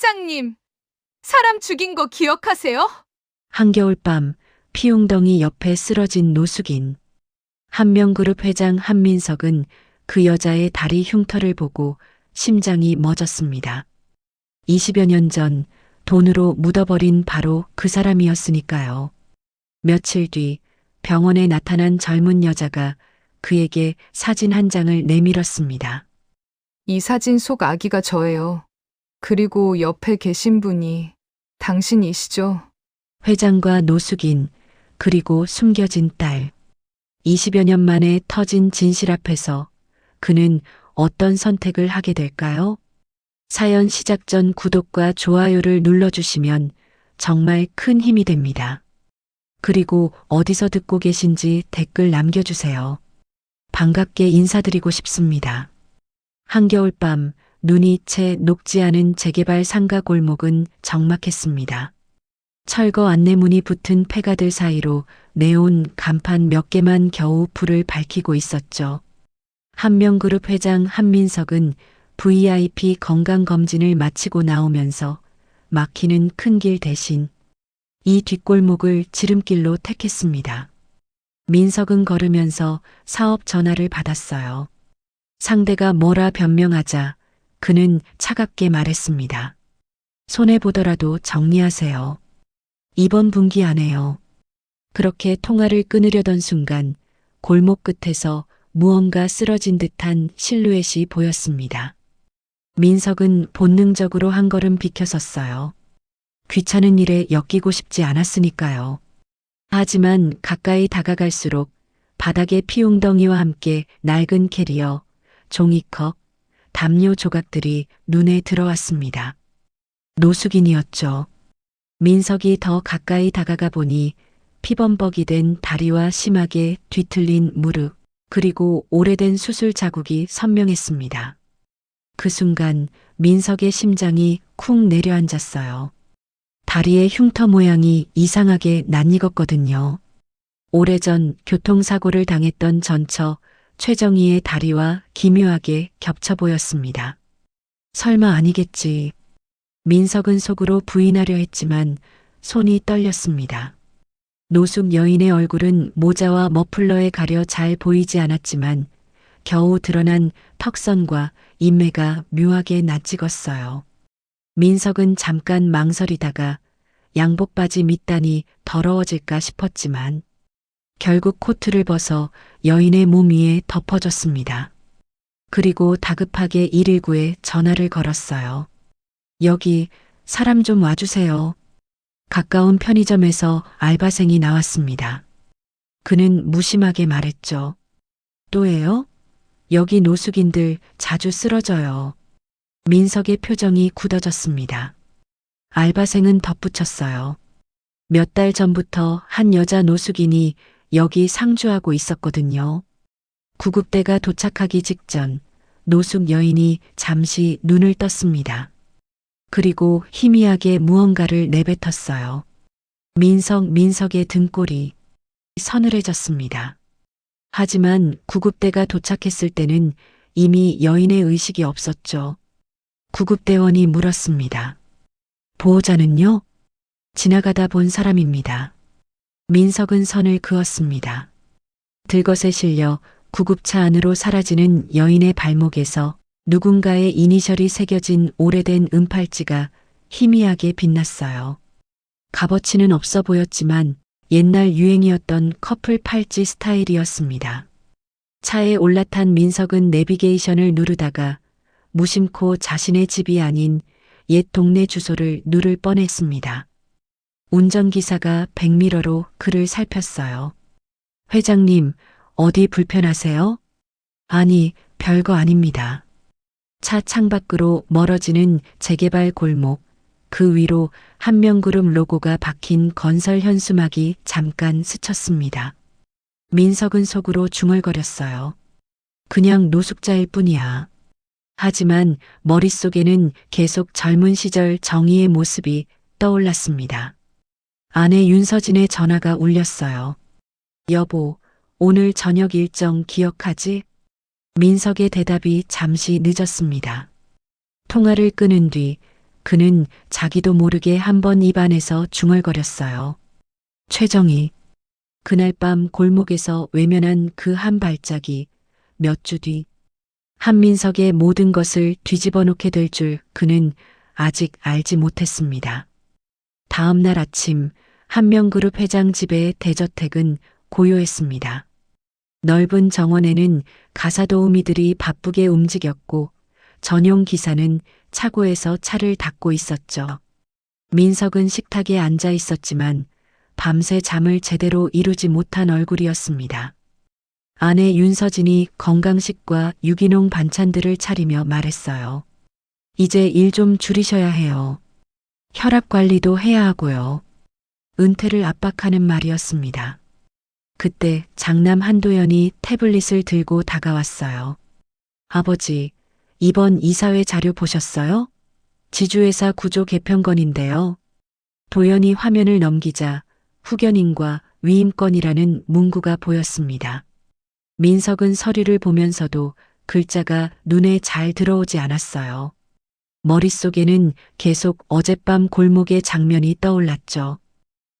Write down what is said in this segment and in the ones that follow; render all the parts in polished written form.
회장님, 사람 죽인 거 기억하세요? 한겨울밤 피웅덩이 옆에 쓰러진 노숙인. 한명그룹 회장 한민석은 그 여자의 다리 흉터를 보고 심장이 멎었습니다. 20여 년 전 돈으로 묻어버린 바로 그 사람이었으니까요. 며칠 뒤 병원에 나타난 젊은 여자가 그에게 사진 한 장을 내밀었습니다. 이 사진 속 아기가 저예요. 그리고 옆에 계신 분이 당신이시죠? 회장과 노숙인, 그리고 숨겨진 딸. 20여 년 만에 터진 진실 앞에서 그는 어떤 선택을 하게 될까요? 사연 시작 전 구독과 좋아요를 눌러주시면 정말 큰 힘이 됩니다. 그리고 어디서 듣고 계신지 댓글 남겨주세요. 반갑게 인사드리고 싶습니다. 한겨울밤 눈이 채 녹지 않은 재개발 상가 골목은 적막했습니다. 철거 안내문이 붙은 폐가들 사이로 네온 간판 몇 개만 겨우 불을 밝히고 있었죠. 한명그룹 회장 한민석은 VIP 건강검진을 마치고 나오면서 막히는 큰 길 대신 이 뒷골목을 지름길로 택했습니다. 민석은 걸으면서 사업 전화를 받았어요. 상대가 뭐라 변명하자 그는 차갑게 말했습니다. 손해보더라도 정리하세요. 이번 분기 안에요. 그렇게 통화를 끊으려던 순간 골목 끝에서 무언가 쓰러진 듯한 실루엣이 보였습니다. 민석은 본능적으로 한 걸음 비켜섰어요. 귀찮은 일에 엮이고 싶지 않았으니까요. 하지만 가까이 다가갈수록 바닥에 피웅덩이와 함께 낡은 캐리어, 종이컵, 담요 조각들이 눈에 들어왔습니다. 노숙인이었죠. 민석이 더 가까이 다가가 보니 피범벅이 된 다리와 심하게 뒤틀린 무릎, 그리고 오래된 수술 자국이 선명했습니다. 그 순간 민석의 심장이 쿵 내려앉았어요. 다리의 흉터 모양이 이상하게 낯익었거든요. 오래전 교통사고를 당했던 전처 최정희의 다리와 기묘하게 겹쳐 보였습니다. 설마 아니겠지. 민석은 속으로 부인하려 했지만 손이 떨렸습니다. 노숙 여인의 얼굴은 모자와 머플러에 가려 잘 보이지 않았지만 겨우 드러난 턱선과 인매가 묘하게 낯익었어요. 민석은 잠깐 망설이다가 양복바지 밑단이 더러워질까 싶었지만 결국 코트를 벗어 여인의 몸 위에 덮어줬습니다. 그리고 다급하게 119에 전화를 걸었어요. 여기 사람 좀 와주세요. 가까운 편의점에서 알바생이 나왔습니다. 그는 무심하게 말했죠. 또예요? 여기 노숙인들 자주 쓰러져요. 민석의 표정이 굳어졌습니다. 알바생은 덧붙였어요. 몇 달 전부터 한 여자 노숙인이 여기 상주하고 있었거든요. 구급대가 도착하기 직전 노숙 여인이 잠시 눈을 떴습니다. 그리고 희미하게 무언가를 내뱉었어요. 민석의 등골이 서늘해졌습니다. 하지만 구급대가 도착했을 때는 이미 여인의 의식이 없었죠. 구급대원이 물었습니다. 보호자는요? 지나가다 본 사람입니다. 민석은 선을 그었습니다. 들것에 실려 구급차 안으로 사라지는 여인의 발목에서 누군가의 이니셜이 새겨진 오래된 은팔찌가 희미하게 빛났어요. 값어치는 없어 보였지만 옛날 유행이었던 커플 팔찌 스타일이었습니다. 차에 올라탄 민석은 내비게이션을 누르다가 무심코 자신의 집이 아닌 옛 동네 주소를 누를 뻔했습니다. 운전기사가 백미러로 그를 살폈어요. 회장님, 어디 불편하세요? 아니, 별거 아닙니다. 차 창밖으로 멀어지는 재개발 골목, 그 위로 한명그룹 로고가 박힌 건설 현수막이 잠깐 스쳤습니다. 민석은 속으로 중얼거렸어요. 그냥 노숙자일 뿐이야. 하지만 머릿속에는 계속 젊은 시절 정희의 모습이 떠올랐습니다. 아내 윤서진의 전화가 울렸어요. 여보, 오늘 저녁 일정 기억하지? 민석의 대답이 잠시 늦었습니다. 통화를 끊은 뒤 그는 자기도 모르게 한 번 입안에서 중얼거렸어요. 최정희. 그날 밤 골목에서 외면한 그 한 발작이 몇 주 뒤 한민석의 모든 것을 뒤집어 놓게 될 줄 그는 아직 알지 못했습니다. 다음 날 아침 한명그룹 회장 집의 대저택은 고요했습니다. 넓은 정원에는 가사도우미들이 바쁘게 움직였고 전용 기사는 차고에서 차를 닦고 있었죠. 민석은 식탁에 앉아 있었지만 밤새 잠을 제대로 이루지 못한 얼굴이었습니다. 아내 윤서진이 건강식과 유기농 반찬들을 차리며 말했어요. 이제 일 좀 줄이셔야 해요. 혈압 관리도 해야 하고요. 은퇴를 압박하는 말이었습니다. 그때 장남 한도연이 태블릿을 들고 다가왔어요. 아버지, 이번 이사회 자료 보셨어요? 지주회사 구조 개편건인데요. 도연이 화면을 넘기자 후견인과 위임건이라는 문구가 보였습니다. 민석은 서류를 보면서도 글자가 눈에 잘 들어오지 않았어요. 머릿속에는 계속 어젯밤 골목의 장면이 떠올랐죠.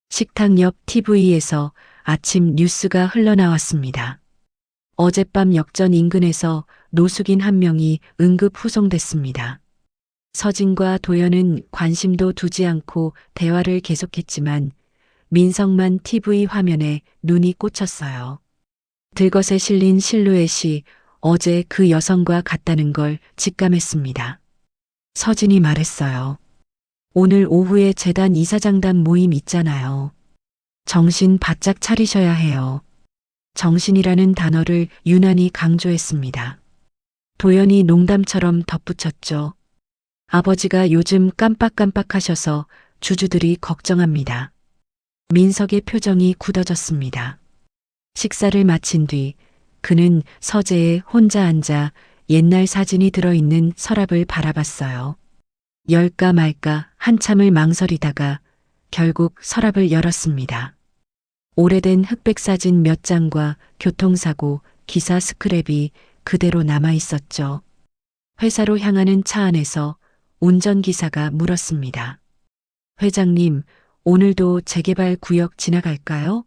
식탁 옆 TV에서 아침 뉴스가 흘러나왔습니다. 어젯밤 역전 인근에서 노숙인 한 명이 응급 후송됐습니다. 서진과 도연은 관심도 두지 않고 대화를 계속했지만 민석만 TV 화면에 눈이 꽂혔어요. 들것에 실린 실루엣이 어제 그 여성과 같다는 걸 직감했습니다. 서진이 말했어요. 오늘 오후에 재단 이사장단 모임 있잖아요. 정신 바짝 차리셔야 해요. 정신이라는 단어를 유난히 강조했습니다. 도연이 농담처럼 덧붙였죠. 아버지가 요즘 깜빡깜빡하셔서 주주들이 걱정합니다. 민석의 표정이 굳어졌습니다. 식사를 마친 뒤 그는 서재에 혼자 앉아 옛날 사진이 들어있는 서랍을 바라봤어요. 열까 말까 한참을 망설이다가 결국 서랍을 열었습니다. 오래된 흑백 사진 몇 장과 교통사고, 기사 스크랩이 그대로 남아 있었죠. 회사로 향하는 차 안에서 운전기사가 물었습니다. 회장님, 오늘도 재개발 구역 지나갈까요?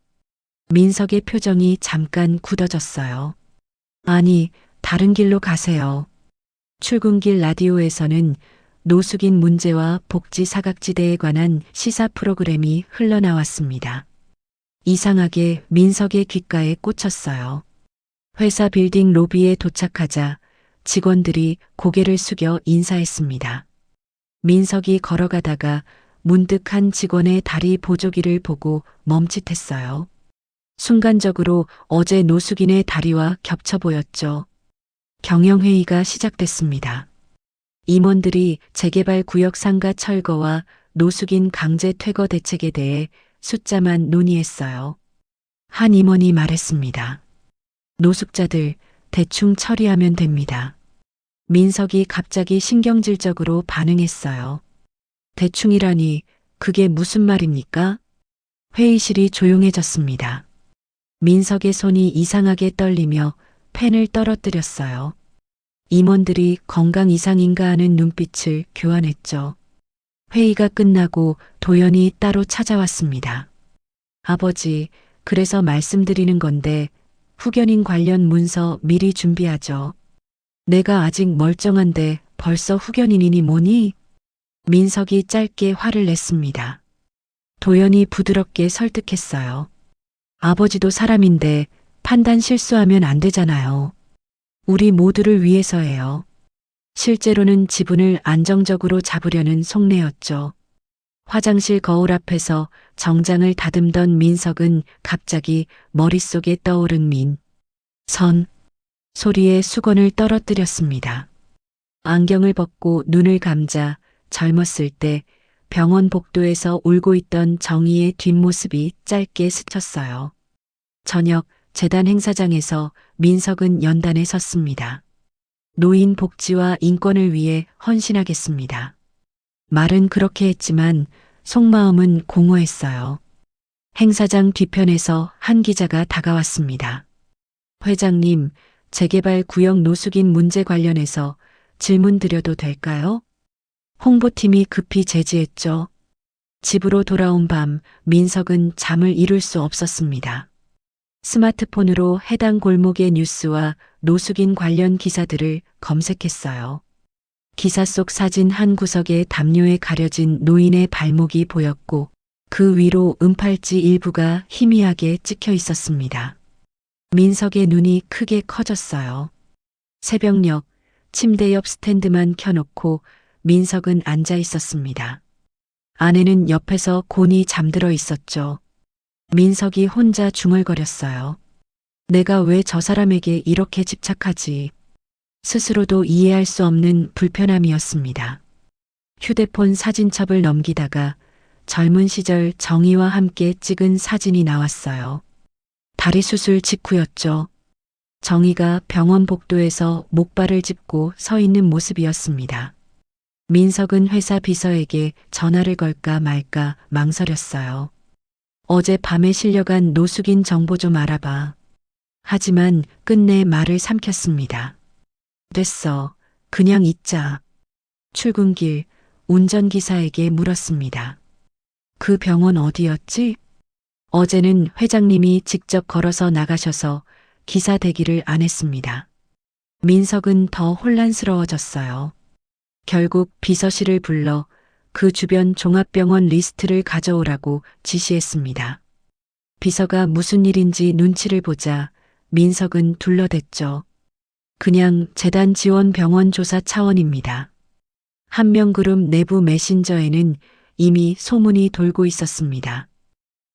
민석의 표정이 잠깐 굳어졌어요. 아니, 다른 길로 가세요. 출근길 라디오에서는 노숙인 문제와 복지 사각지대에 관한 시사 프로그램이 흘러나왔습니다. 이상하게 민석의 귓가에 꽂혔어요. 회사 빌딩 로비에 도착하자 직원들이 고개를 숙여 인사했습니다. 민석이 걸어가다가 문득 한 직원의 다리 보조기를 보고 멈칫했어요. 순간적으로 어제 노숙인의 다리와 겹쳐 보였죠. 경영회의가 시작됐습니다. 임원들이 재개발 구역 상가 철거와 노숙인 강제 퇴거 대책에 대해 숫자만 논의했어요. 한 임원이 말했습니다. 노숙자들 대충 처리하면 됩니다. 민석이 갑자기 신경질적으로 반응했어요. 대충이라니 그게 무슨 말입니까? 회의실이 조용해졌습니다. 민석의 손이 이상하게 떨리며 펜을 떨어뜨렸어요. 임원들이 건강 이상인가 하는 눈빛을 교환했죠. 회의가 끝나고 도연이 따로 찾아왔습니다. 아버지, 그래서 말씀드리는 건데 후견인 관련 문서 미리 준비하죠. 내가 아직 멀쩡한데 벌써 후견인이니 뭐니? 민석이 짧게 화를 냈습니다. 도연이 부드럽게 설득했어요. 아버지도 사람인데 판단 실수하면 안 되잖아요. 우리 모두를 위해서예요. 실제로는 지분을 안정적으로 잡으려는 속내였죠. 화장실 거울 앞에서 정장을 다듬던 민석은 갑자기 머릿속에 떠오른 선 소리에 수건을 떨어뜨렸습니다. 안경을 벗고 눈을 감자 젊었을 때 병원 복도에서 울고 있던 정희의 뒷모습이 짧게 스쳤어요. 저녁 재단 행사장에서 민석은 연단에 섰습니다. 노인 복지와 인권을 위해 헌신하겠습니다. 말은 그렇게 했지만 속마음은 공허했어요. 행사장 뒤편에서 한 기자가 다가왔습니다. 회장님, 재개발 구역 노숙인 문제 관련해서 질문 드려도 될까요? 홍보팀이 급히 제지했죠. 집으로 돌아온 밤 민석은 잠을 이룰 수 없었습니다. 스마트폰으로 해당 골목의 뉴스와 노숙인 관련 기사들을 검색했어요. 기사 속 사진 한 구석에 담요에 가려진 노인의 발목이 보였고 그 위로 은팔찌 일부가 희미하게 찍혀 있었습니다. 민석의 눈이 크게 커졌어요. 새벽녘 침대 옆 스탠드만 켜놓고 민석은 앉아 있었습니다. 아내는 옆에서 곤히 잠들어 있었죠. 민석이 혼자 중얼거렸어요. 내가 왜 저 사람에게 이렇게 집착하지? 스스로도 이해할 수 없는 불편함이었습니다. 휴대폰 사진첩을 넘기다가 젊은 시절 정희와 함께 찍은 사진이 나왔어요. 다리 수술 직후였죠. 정희가 병원 복도에서 목발을 짚고 서 있는 모습이었습니다. 민석은 회사 비서에게 전화를 걸까 말까 망설였어요. 어젯밤에 실려간 노숙인 정보 좀 알아봐. 하지만 끝내 말을 삼켰습니다. 됐어. 그냥 잊자. 출근길 운전기사에게 물었습니다. 그 병원 어디였지? 어제는 회장님이 직접 걸어서 나가셔서 기사 대기를 안 했습니다. 민석은 더 혼란스러워졌어요. 결국 비서실을 불러 그 주변 종합병원 리스트를 가져오라고 지시했습니다. 비서가 무슨 일인지 눈치를 보자 민석은 둘러댔죠. 그냥 재단 지원 병원 조사 차원입니다. 한명그룹 내부 메신저에는 이미 소문이 돌고 있었습니다.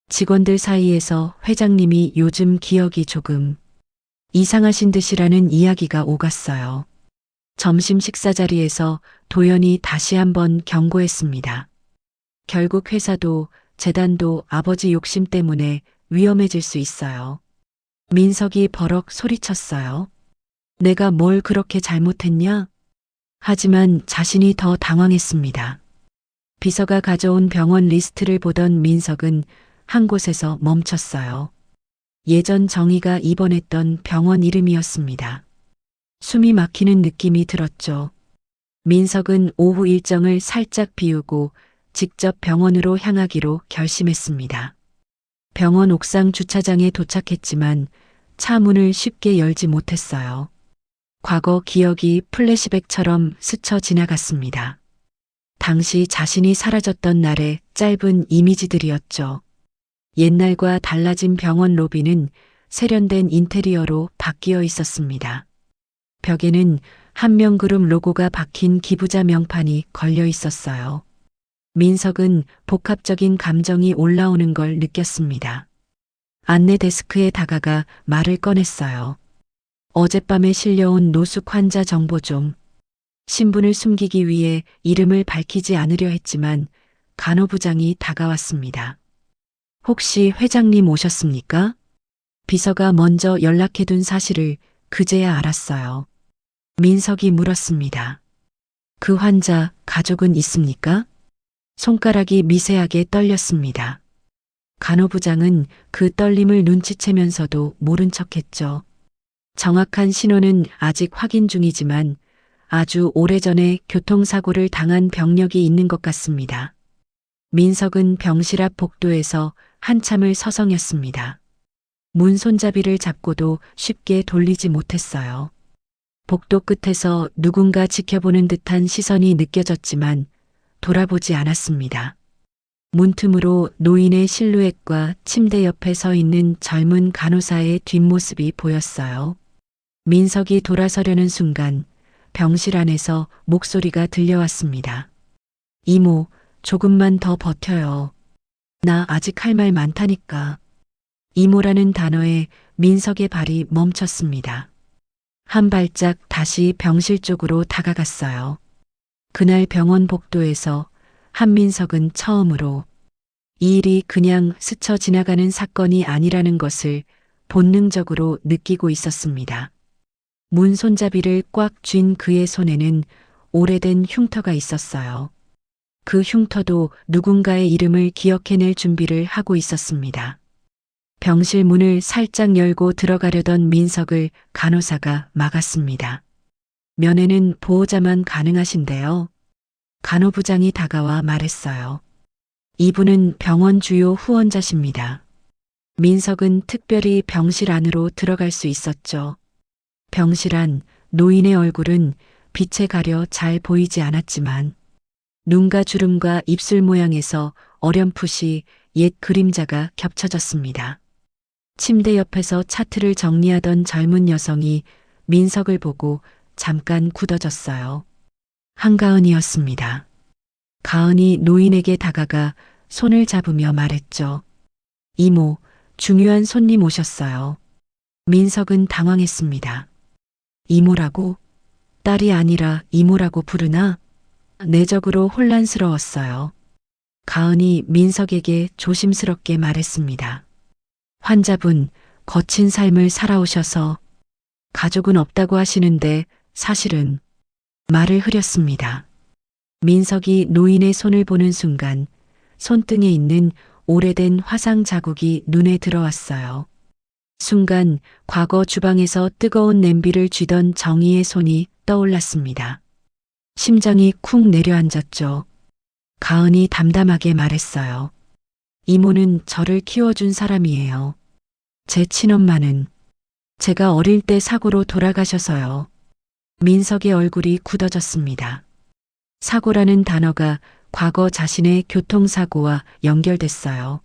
직원들 사이에서 회장님이 요즘 기억이 조금 이상하신 듯이라는 이야기가 오갔어요. 점심 식사 자리에서 도연이 다시 한번 경고했습니다. 결국 회사도 재단도 아버지 욕심 때문에 위험해질 수 있어요. 민석이 버럭 소리쳤어요. 내가 뭘 그렇게 잘못했냐? 하지만 자신이 더 당황했습니다. 비서가 가져온 병원 리스트를 보던 민석은 한 곳에서 멈췄어요. 예전 정희가 입원했던 병원 이름이었습니다. 숨이 막히는 느낌이 들었죠. 민석은 오후 일정을 살짝 비우고 직접 병원으로 향하기로 결심했습니다. 병원 옥상 주차장에 도착했지만 차 문을 쉽게 열지 못했어요. 과거 기억이 플래시백처럼 스쳐 지나갔습니다. 당시 자신이 사라졌던 날의 짧은 이미지들이었죠. 옛날과 달라진 병원 로비는 세련된 인테리어로 바뀌어 있었습니다. 벽에는 한명그룹 로고가 박힌 기부자 명판이 걸려 있었어요. 민석은 복합적인 감정이 올라오는 걸 느꼈습니다. 안내 데스크에 다가가 말을 꺼냈어요. 어젯밤에 실려온 노숙 환자 정보 좀. 신분을 숨기기 위해 이름을 밝히지 않으려 했지만 간호부장이 다가왔습니다. 혹시 회장님 오셨습니까? 비서가 먼저 연락해둔 사실을 그제야 알았어요. 민석이 물었습니다. 그 환자 가족은 있습니까? 손가락이 미세하게 떨렸습니다. 간호부장은 그 떨림을 눈치채면서도 모른 척했죠. 정확한 신원은 아직 확인 중이지만 아주 오래전에 교통사고를 당한 병력이 있는 것 같습니다. 민석은 병실 앞 복도에서 한참을 서성였습니다. 문 손잡이를 잡고도 쉽게 돌리지 못했어요. 복도 끝에서 누군가 지켜보는 듯한 시선이 느껴졌지만 돌아보지 않았습니다. 문틈으로 노인의 실루엣과 침대 옆에 서 있는 젊은 간호사의 뒷모습이 보였어요. 민석이 돌아서려는 순간 병실 안에서 목소리가 들려왔습니다. 이모, 조금만 더 버텨요. 나 아직 할 말 많다니까. 이모라는 단어에 민석의 발이 멈췄습니다. 한 발짝 다시 병실 쪽으로 다가갔어요. 그날 병원 복도에서 한민석은 처음으로 이 일이 그냥 스쳐 지나가는 사건이 아니라는 것을 본능적으로 느끼고 있었습니다. 문 손잡이를 꽉 쥔 그의 손에는 오래된 흉터가 있었어요. 그 흉터도 누군가의 이름을 기억해낼 준비를 하고 있었습니다. 병실 문을 살짝 열고 들어가려던 민석을 간호사가 막았습니다. 면회는 보호자만 가능하신데요. 간호부장이 다가와 말했어요. 이분은 병원 주요 후원자십니다. 민석은 특별히 병실 안으로 들어갈 수 있었죠. 병실 안 노인의 얼굴은 빛에 가려 잘 보이지 않았지만 눈과 주름과 입술 모양에서 어렴풋이 옛 그림자가 겹쳐졌습니다. 침대 옆에서 차트를 정리하던 젊은 여성이 민석을 보고 잠깐 굳어졌어요. 한가은이었습니다. 가은이 노인에게 다가가 손을 잡으며 말했죠. 이모, 중요한 손님 오셨어요. 민석은 당황했습니다. 이모라고? 딸이 아니라 이모라고 부르나? 내적으로 혼란스러웠어요. 가은이 민석에게 조심스럽게 말했습니다. 환자분, 거친 삶을 살아오셔서 가족은 없다고 하시는데 사실은 말을 흐렸습니다. 민석이 노인의 손을 보는 순간 손등에 있는 오래된 화상 자국이 눈에 들어왔어요. 순간 과거 주방에서 뜨거운 냄비를 쥐던 정희의 손이 떠올랐습니다. 심장이 쿵 내려앉았죠. 가은이 담담하게 말했어요. 이모는 저를 키워준 사람이에요. 제 친엄마는 제가 어릴 때 사고로 돌아가셔서요. 민석의 얼굴이 굳어졌습니다. 사고라는 단어가 과거 자신의 교통사고와 연결됐어요.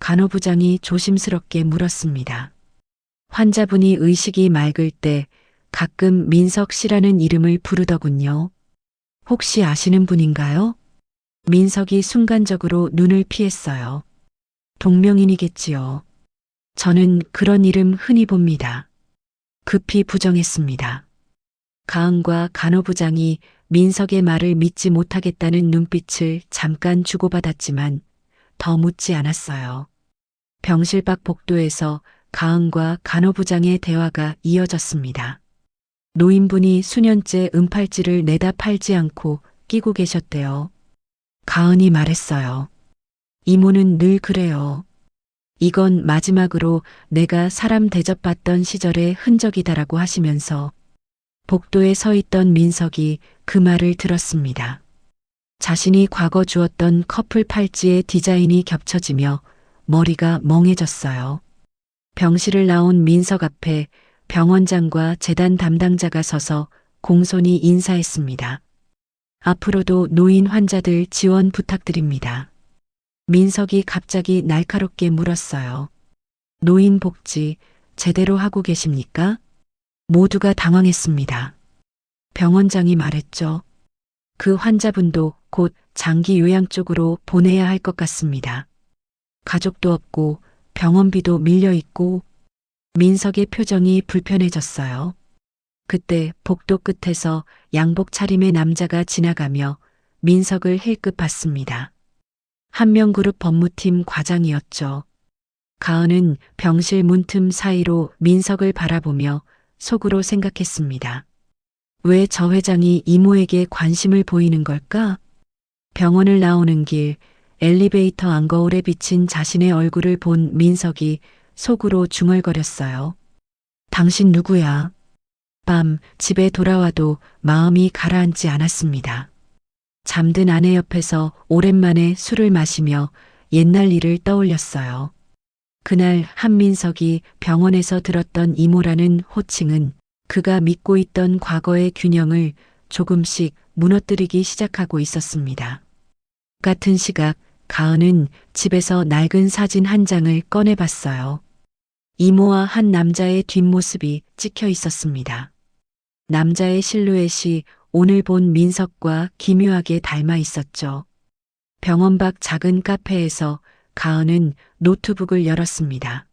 간호부장이 조심스럽게 물었습니다. 환자분이 의식이 맑을 때 가끔 민석 씨라는 이름을 부르더군요. 혹시 아시는 분인가요? 민석이 순간적으로 눈을 피했어요. 동명인이겠지요. 저는 그런 이름 흔히 봅니다. 급히 부정했습니다. 가은과 간호부장이 민석의 말을 믿지 못하겠다는 눈빛을 잠깐 주고받았지만 더 묻지 않았어요. 병실 밖 복도에서 가은과 간호부장의 대화가 이어졌습니다. 노인분이 수년째 은팔찌를 내다 팔지 않고 끼고 계셨대요. 가은이 말했어요. 이모는 늘 그래요. 이건 마지막으로 내가 사람 대접받던 시절의 흔적이다라고 하시면서 복도에 서 있던 민석이 그 말을 들었습니다. 자신이 과거 주었던 커플 팔찌의 디자인이 겹쳐지며 머리가 멍해졌어요. 병실을 나온 민석 앞에 병원장과 재단 담당자가 서서 공손히 인사했습니다. 앞으로도 노인 환자들 지원 부탁드립니다. 민석이 갑자기 날카롭게 물었어요. 노인 복지 제대로 하고 계십니까? 모두가 당황했습니다. 병원장이 말했죠. 그 환자분도 곧 장기 요양 쪽으로 보내야 할 것 같습니다. 가족도 없고 병원비도 밀려 있고. 민석의 표정이 불편해졌어요. 그때 복도 끝에서 양복 차림의 남자가 지나가며 민석을 힐끗 봤습니다. 한명그룹 법무팀 과장이었죠. 가은은 병실 문틈 사이로 민석을 바라보며 속으로 생각했습니다. 왜 저 회장이 이모에게 관심을 보이는 걸까? 병원을 나오는 길 엘리베이터 안거울에 비친 자신의 얼굴을 본 민석이 속으로 중얼거렸어요. 당신 누구야? 밤 집에 돌아와도 마음이 가라앉지 않았습니다. 잠든 아내 옆에서 오랜만에 술을 마시며 옛날 일을 떠올렸어요. 그날 한민석이 병원에서 들었던 이모라는 호칭은 그가 믿고 있던 과거의 균형을 조금씩 무너뜨리기 시작하고 있었습니다. 같은 시각 가은은 집에서 낡은 사진 한 장을 꺼내봤어요. 이모와 한 남자의 뒷모습이 찍혀 있었습니다. 남자의 실루엣이 오늘 본 민석과 기묘하게 닮아 있었죠. 병원 밖 작은 카페에서 가은은 노트북을 열었습니다.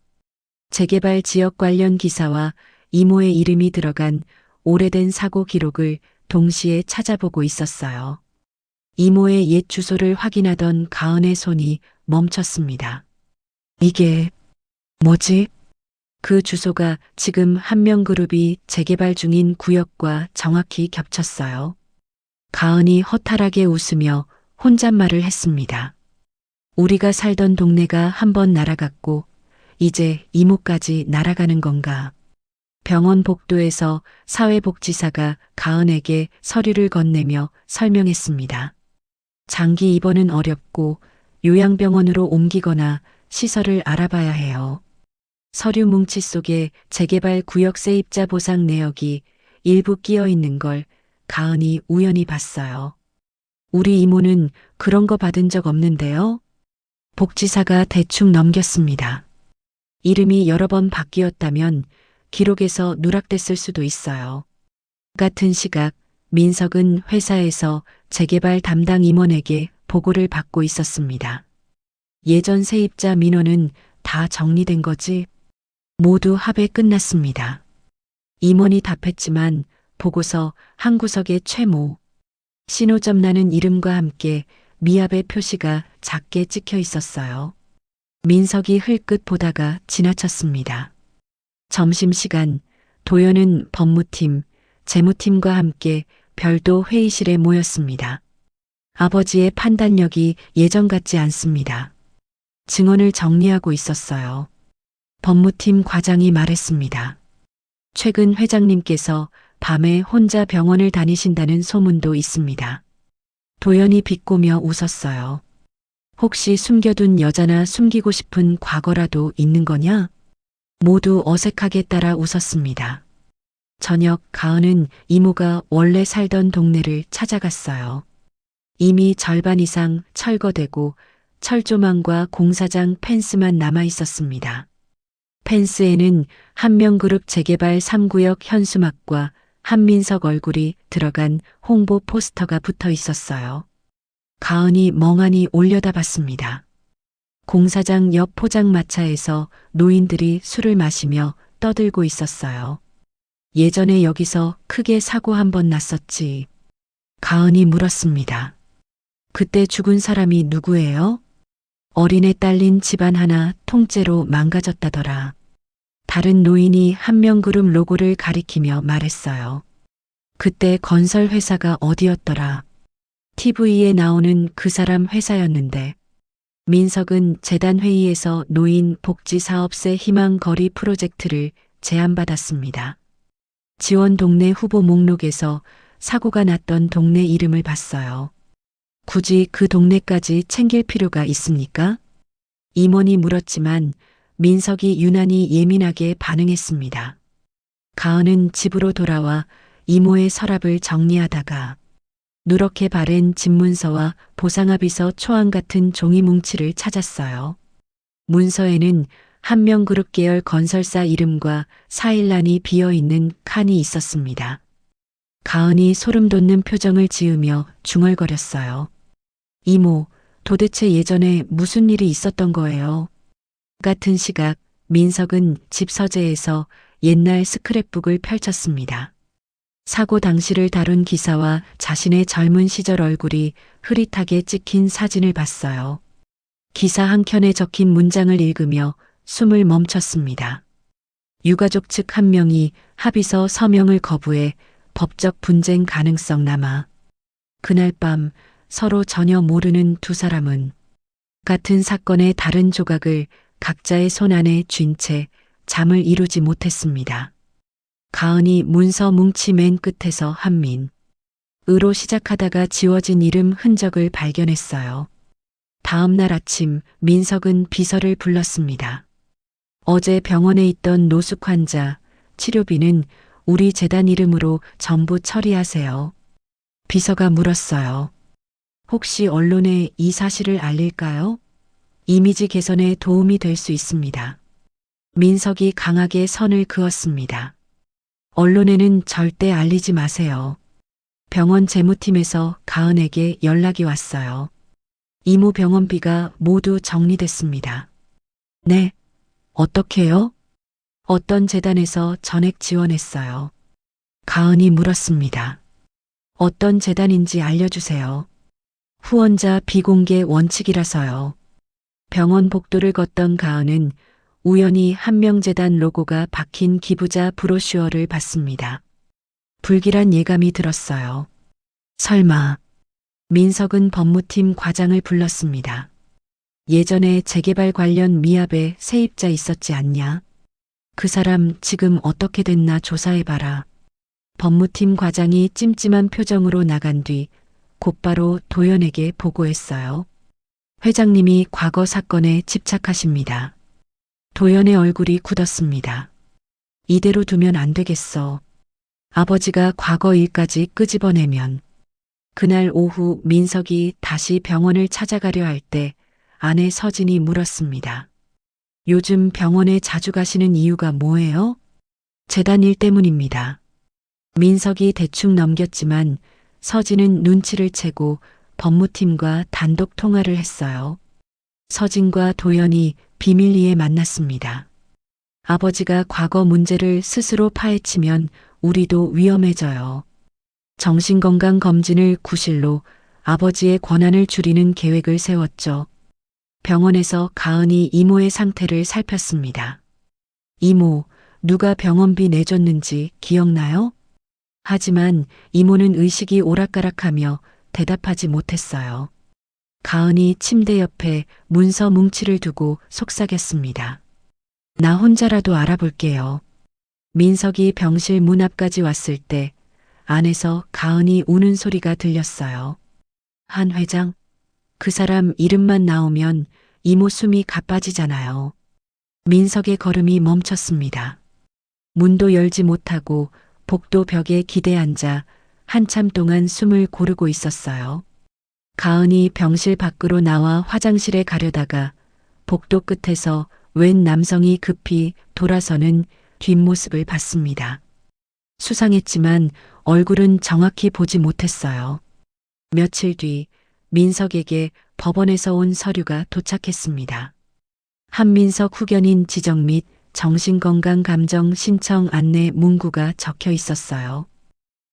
재개발 지역 관련 기사와 이모의 이름이 들어간 오래된 사고 기록을 동시에 찾아보고 있었어요. 이모의 옛 주소를 확인하던 가은의 손이 멈췄습니다. 이게 뭐지? 그 주소가 지금 한명그룹이 재개발 중인 구역과 정확히 겹쳤어요. 가은이 허탈하게 웃으며 혼잣말을 했습니다. 우리가 살던 동네가 한번 날아갔고 이제 이모까지 날아가는 건가. 병원 복도에서 사회복지사가 가은에게 서류를 건네며 설명했습니다. 장기 입원은 어렵고 요양병원으로 옮기거나 시설을 알아봐야 해요. 서류 뭉치 속에 재개발 구역 세입자 보상 내역이 일부 끼어 있는 걸 가은이 우연히 봤어요. 우리 이모는 그런 거 받은 적 없는데요? 복지사가 대충 넘겼습니다. 이름이 여러 번 바뀌었다면 기록에서 누락됐을 수도 있어요. 같은 시각 민석은 회사에서 재개발 담당 임원에게 보고를 받고 있었습니다. 예전 세입자 민원은 다 정리된 거지? 모두 합의 끝났습니다. 임원이 답했지만 보고서 한 구석에 최모, 신호점 나는 이름과 함께 미합의 표시가 작게 찍혀 있었어요. 민석이 흘끗 보다가 지나쳤습니다. 점심시간 도연은 법무팀, 재무팀과 함께 별도 회의실에 모였습니다. 아버지의 판단력이 예전 같지 않습니다. 증언을 정리하고 있었어요. 법무팀 과장이 말했습니다. 최근 회장님께서 밤에 혼자 병원을 다니신다는 소문도 있습니다. 도연이 비꼬며 웃었어요. 혹시 숨겨둔 여자나 숨기고 싶은 과거라도 있는 거냐? 모두 어색하게 따라 웃었습니다. 저녁 가은은 이모가 원래 살던 동네를 찾아갔어요. 이미 절반 이상 철거되고 철조망과 공사장 펜스만 남아 있었습니다. 펜스에는 한명그룹 재개발 3구역 현수막과 한민석 얼굴이 들어간 홍보 포스터가 붙어 있었어요. 가은이 멍하니 올려다봤습니다. 공사장 옆 포장마차에서 노인들이 술을 마시며 떠들고 있었어요. 예전에 여기서 크게 사고 한 번 났었지. 가은이 물었습니다. 그때 죽은 사람이 누구예요? 어린애 딸린 집안 하나 통째로 망가졌다더라. 다른 노인이 한명그룹 로고를 가리키며 말했어요. 그때 건설 회사가 어디였더라? TV에 나오는 그 사람 회사였는데. 민석은 재단 회의에서 노인 복지 사업세 희망 거리 프로젝트를 제안받았습니다. 지원 동네 후보 목록에서 사고가 났던 동네 이름을 봤어요. 굳이 그 동네까지 챙길 필요가 있습니까? 임원이 물었지만 민석이 유난히 예민하게 반응했습니다. 가은은 집으로 돌아와 이모의 서랍을 정리하다가 누렇게 바랜 집문서와 보상합의서 초안 같은 종이 뭉치를 찾았어요. 문서에는 한명그룹 계열 건설사 이름과 사일란이 비어있는 칸이 있었습니다. 가은이 소름 돋는 표정을 지으며 중얼거렸어요. 이모, 도대체 예전에 무슨 일이 있었던 거예요? 같은 시각 민석은 집 서재에서 옛날 스크랩북을 펼쳤습니다. 사고 당시를 다룬 기사와 자신의 젊은 시절 얼굴이 흐릿하게 찍힌 사진을 봤어요. 기사 한 켠에 적힌 문장을 읽으며 숨을 멈췄습니다. 유가족 측 한 명이 합의서 서명을 거부해 법적 분쟁 가능성 남아 그날 밤 서로 전혀 모르는 두 사람은 같은 사건의 다른 조각을 각자의 손 안에 쥔 채 잠을 이루지 못했습니다. 가은이 문서 뭉치 맨 끝에서 한민, 으로 시작하다가 지워진 이름 흔적을 발견했어요. 다음 날 아침 민석은 비서를 불렀습니다. 어제 병원에 있던 노숙 환자, 치료비는 우리 재단 이름으로 전부 처리하세요. 비서가 물었어요. 혹시 언론에 이 사실을 알릴까요? 이미지 개선에 도움이 될 수 있습니다. 민석이 강하게 선을 그었습니다. 언론에는 절대 알리지 마세요. 병원 재무팀에서 가은에게 연락이 왔어요. 이모 병원비가 모두 정리됐습니다. 네, 어떻게요? 어떤 재단에서 전액 지원했어요. 가은이 물었습니다. 어떤 재단인지 알려주세요. 후원자 비공개 원칙이라서요. 병원 복도를 걷던 가은은 우연히 한명재단 로고가 박힌 기부자 브로슈어를 봤습니다. 불길한 예감이 들었어요. 설마. 민석은 법무팀 과장을 불렀습니다. 예전에 재개발 관련 미합에 세입자 있었지 않냐? 그 사람 지금 어떻게 됐나 조사해봐라. 법무팀 과장이 찜찜한 표정으로 나간 뒤 곧바로 도연에게 보고했어요. 회장님이 과거 사건에 집착하십니다. 도연의 얼굴이 굳었습니다. 이대로 두면 안 되겠어. 아버지가 과거 일까지 끄집어내면. 그날 오후 민석이 다시 병원을 찾아가려 할 때 아내 서진이 물었습니다. 요즘 병원에 자주 가시는 이유가 뭐예요? 재단 일 때문입니다. 민석이 대충 넘겼지만 서진은 눈치를 채고 법무팀과 단독 통화를 했어요. 서진과 도연이 비밀리에 만났습니다. 아버지가 과거 문제를 스스로 파헤치면 우리도 위험해져요. 정신건강검진을 구실로 아버지의 권한을 줄이는 계획을 세웠죠. 병원에서 가은이 이모의 상태를 살폈습니다. 이모, 누가 병원비 내줬는지 기억나요? 하지만 이모는 의식이 오락가락하며 대답하지 못했어요. 가은이 침대 옆에 문서 뭉치를 두고 속삭였습니다. 나 혼자라도 알아볼게요. 민석이 병실 문 앞까지 왔을 때 안에서 가은이 우는 소리가 들렸어요. 한 회장, 그 사람 이름만 나오면 이모 숨이 가빠지잖아요. 민석의 걸음이 멈췄습니다. 문도 열지 못하고 복도 벽에 기대 앉아 한참 동안 숨을 고르고 있었어요. 가은이 병실 밖으로 나와 화장실에 가려다가 복도 끝에서 웬 남성이 급히 돌아서는 뒷모습을 봤습니다. 수상했지만 얼굴은 정확히 보지 못했어요. 며칠 뒤 민석에게 법원에서 온 서류가 도착했습니다. 한민석 후견인 지정 및 정신건강감정 신청 안내 문구가 적혀 있었어요.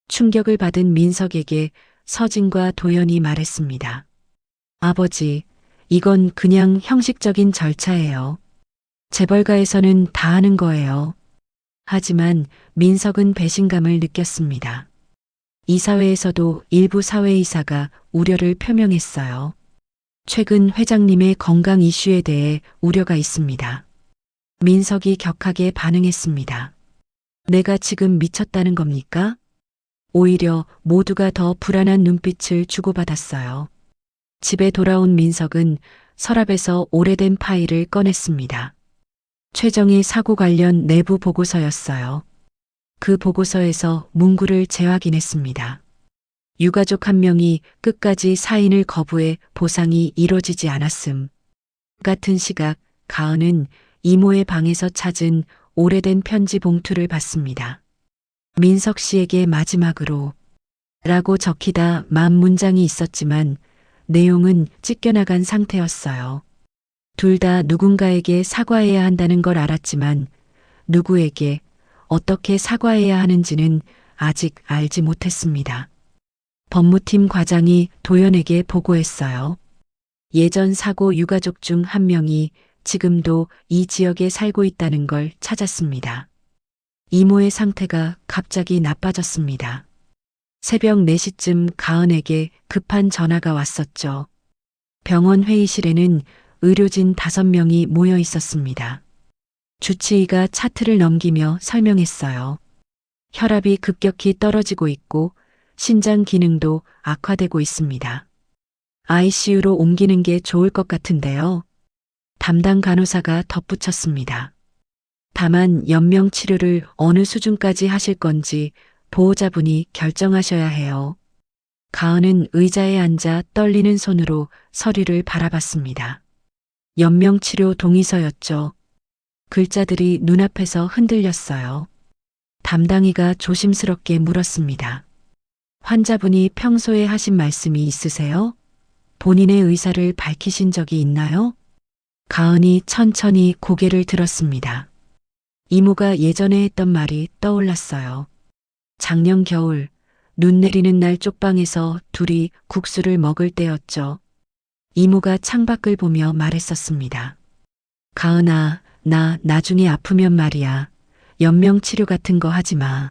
충격을 받은 민석에게 서진과 도연이 말했습니다. 아버지, 이건 그냥 형식적인 절차예요. 재벌가에서는 다 하는 거예요. 하지만 민석은 배신감을 느꼈습니다. 이사회에서도 일부 사회이사가 우려를 표명했어요. 최근 회장님의 건강 이슈에 대해 우려가 있습니다. 민석이 격하게 반응했습니다. 내가 지금 미쳤다는 겁니까? 오히려 모두가 더 불안한 눈빛을 주고받았어요. 집에 돌아온 민석은 서랍에서 오래된 파일을 꺼냈습니다. 최정희 사고 관련 내부 보고서였어요. 그 보고서에서 문구를 재확인했습니다. 유가족 한 명이 끝까지 사인을 거부해 보상이 이뤄지지 않았음. 같은 시각 가은은 이모의 방에서 찾은 오래된 편지 봉투를 받습니다. 민석 씨에게 마지막으로 라고 적히다 만 문장이 있었지만 내용은 찢겨나간 상태였어요. 둘 다 누군가에게 사과해야 한다는 걸 알았지만 누구에게 어떻게 사과해야 하는지는 아직 알지 못했습니다. 법무팀 과장이 도연에게 보고했어요. 예전 사고 유가족 중 한 명이 지금도 이 지역에 살고 있다는 걸 찾았습니다. 이모의 상태가 갑자기 나빠졌습니다. 새벽 4시쯤 가은에게 급한 전화가 왔었죠. 병원 회의실에는 의료진 5명이 모여 있었습니다. 주치의가 차트를 넘기며 설명했어요. 혈압이 급격히 떨어지고 있고 신장 기능도 악화되고 있습니다. ICU로 옮기는 게 좋을 것 같은데요. 담당 간호사가 덧붙였습니다. 다만 연명 치료를 어느 수준까지 하실 건지 보호자분이 결정하셔야 해요. 가은은 의자에 앉아 떨리는 손으로 서류를 바라봤습니다. 연명 치료 동의서였죠. 글자들이 눈앞에서 흔들렸어요. 담당이가 조심스럽게 물었습니다. 환자분이 평소에 하신 말씀이 있으세요? 본인의 의사를 밝히신 적이 있나요? 가은이 천천히 고개를 들었습니다. 이모가 예전에 했던 말이 떠올랐어요. 작년 겨울 눈 내리는 날 쪽방에서 둘이 국수를 먹을 때였죠. 이모가 창밖을 보며 말했었습니다. 가은아, 나 나중에 아프면 말이야. 연명치료 같은 거 하지 마.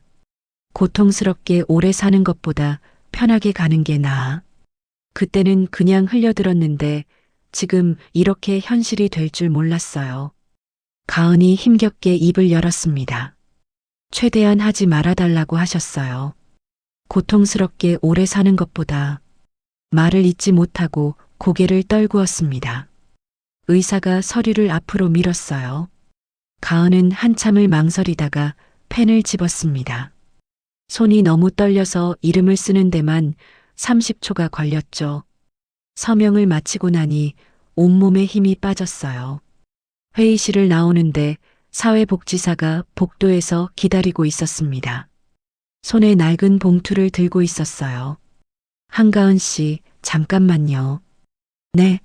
고통스럽게 오래 사는 것보다 편하게 가는 게 나아. 그때는 그냥 흘려들었는데 지금 이렇게 현실이 될 줄 몰랐어요. 가은이 힘겹게 입을 열었습니다. 최대한 하지 말아달라고 하셨어요. 고통스럽게 오래 사는 것보다 말을 잇지 못하고 고개를 떨구었습니다. 의사가 서류를 앞으로 밀었어요. 가은은 한참을 망설이다가 펜을 집었습니다. 손이 너무 떨려서 이름을 쓰는 데만 30초가 걸렸죠. 서명을 마치고 나니 온몸에 힘이 빠졌어요. 회의실을 나오는데 사회복지사가 복도에서 기다리고 있었습니다. 손에 낡은 봉투를 들고 있었어요. 한가은 씨, 잠깐만요. 네.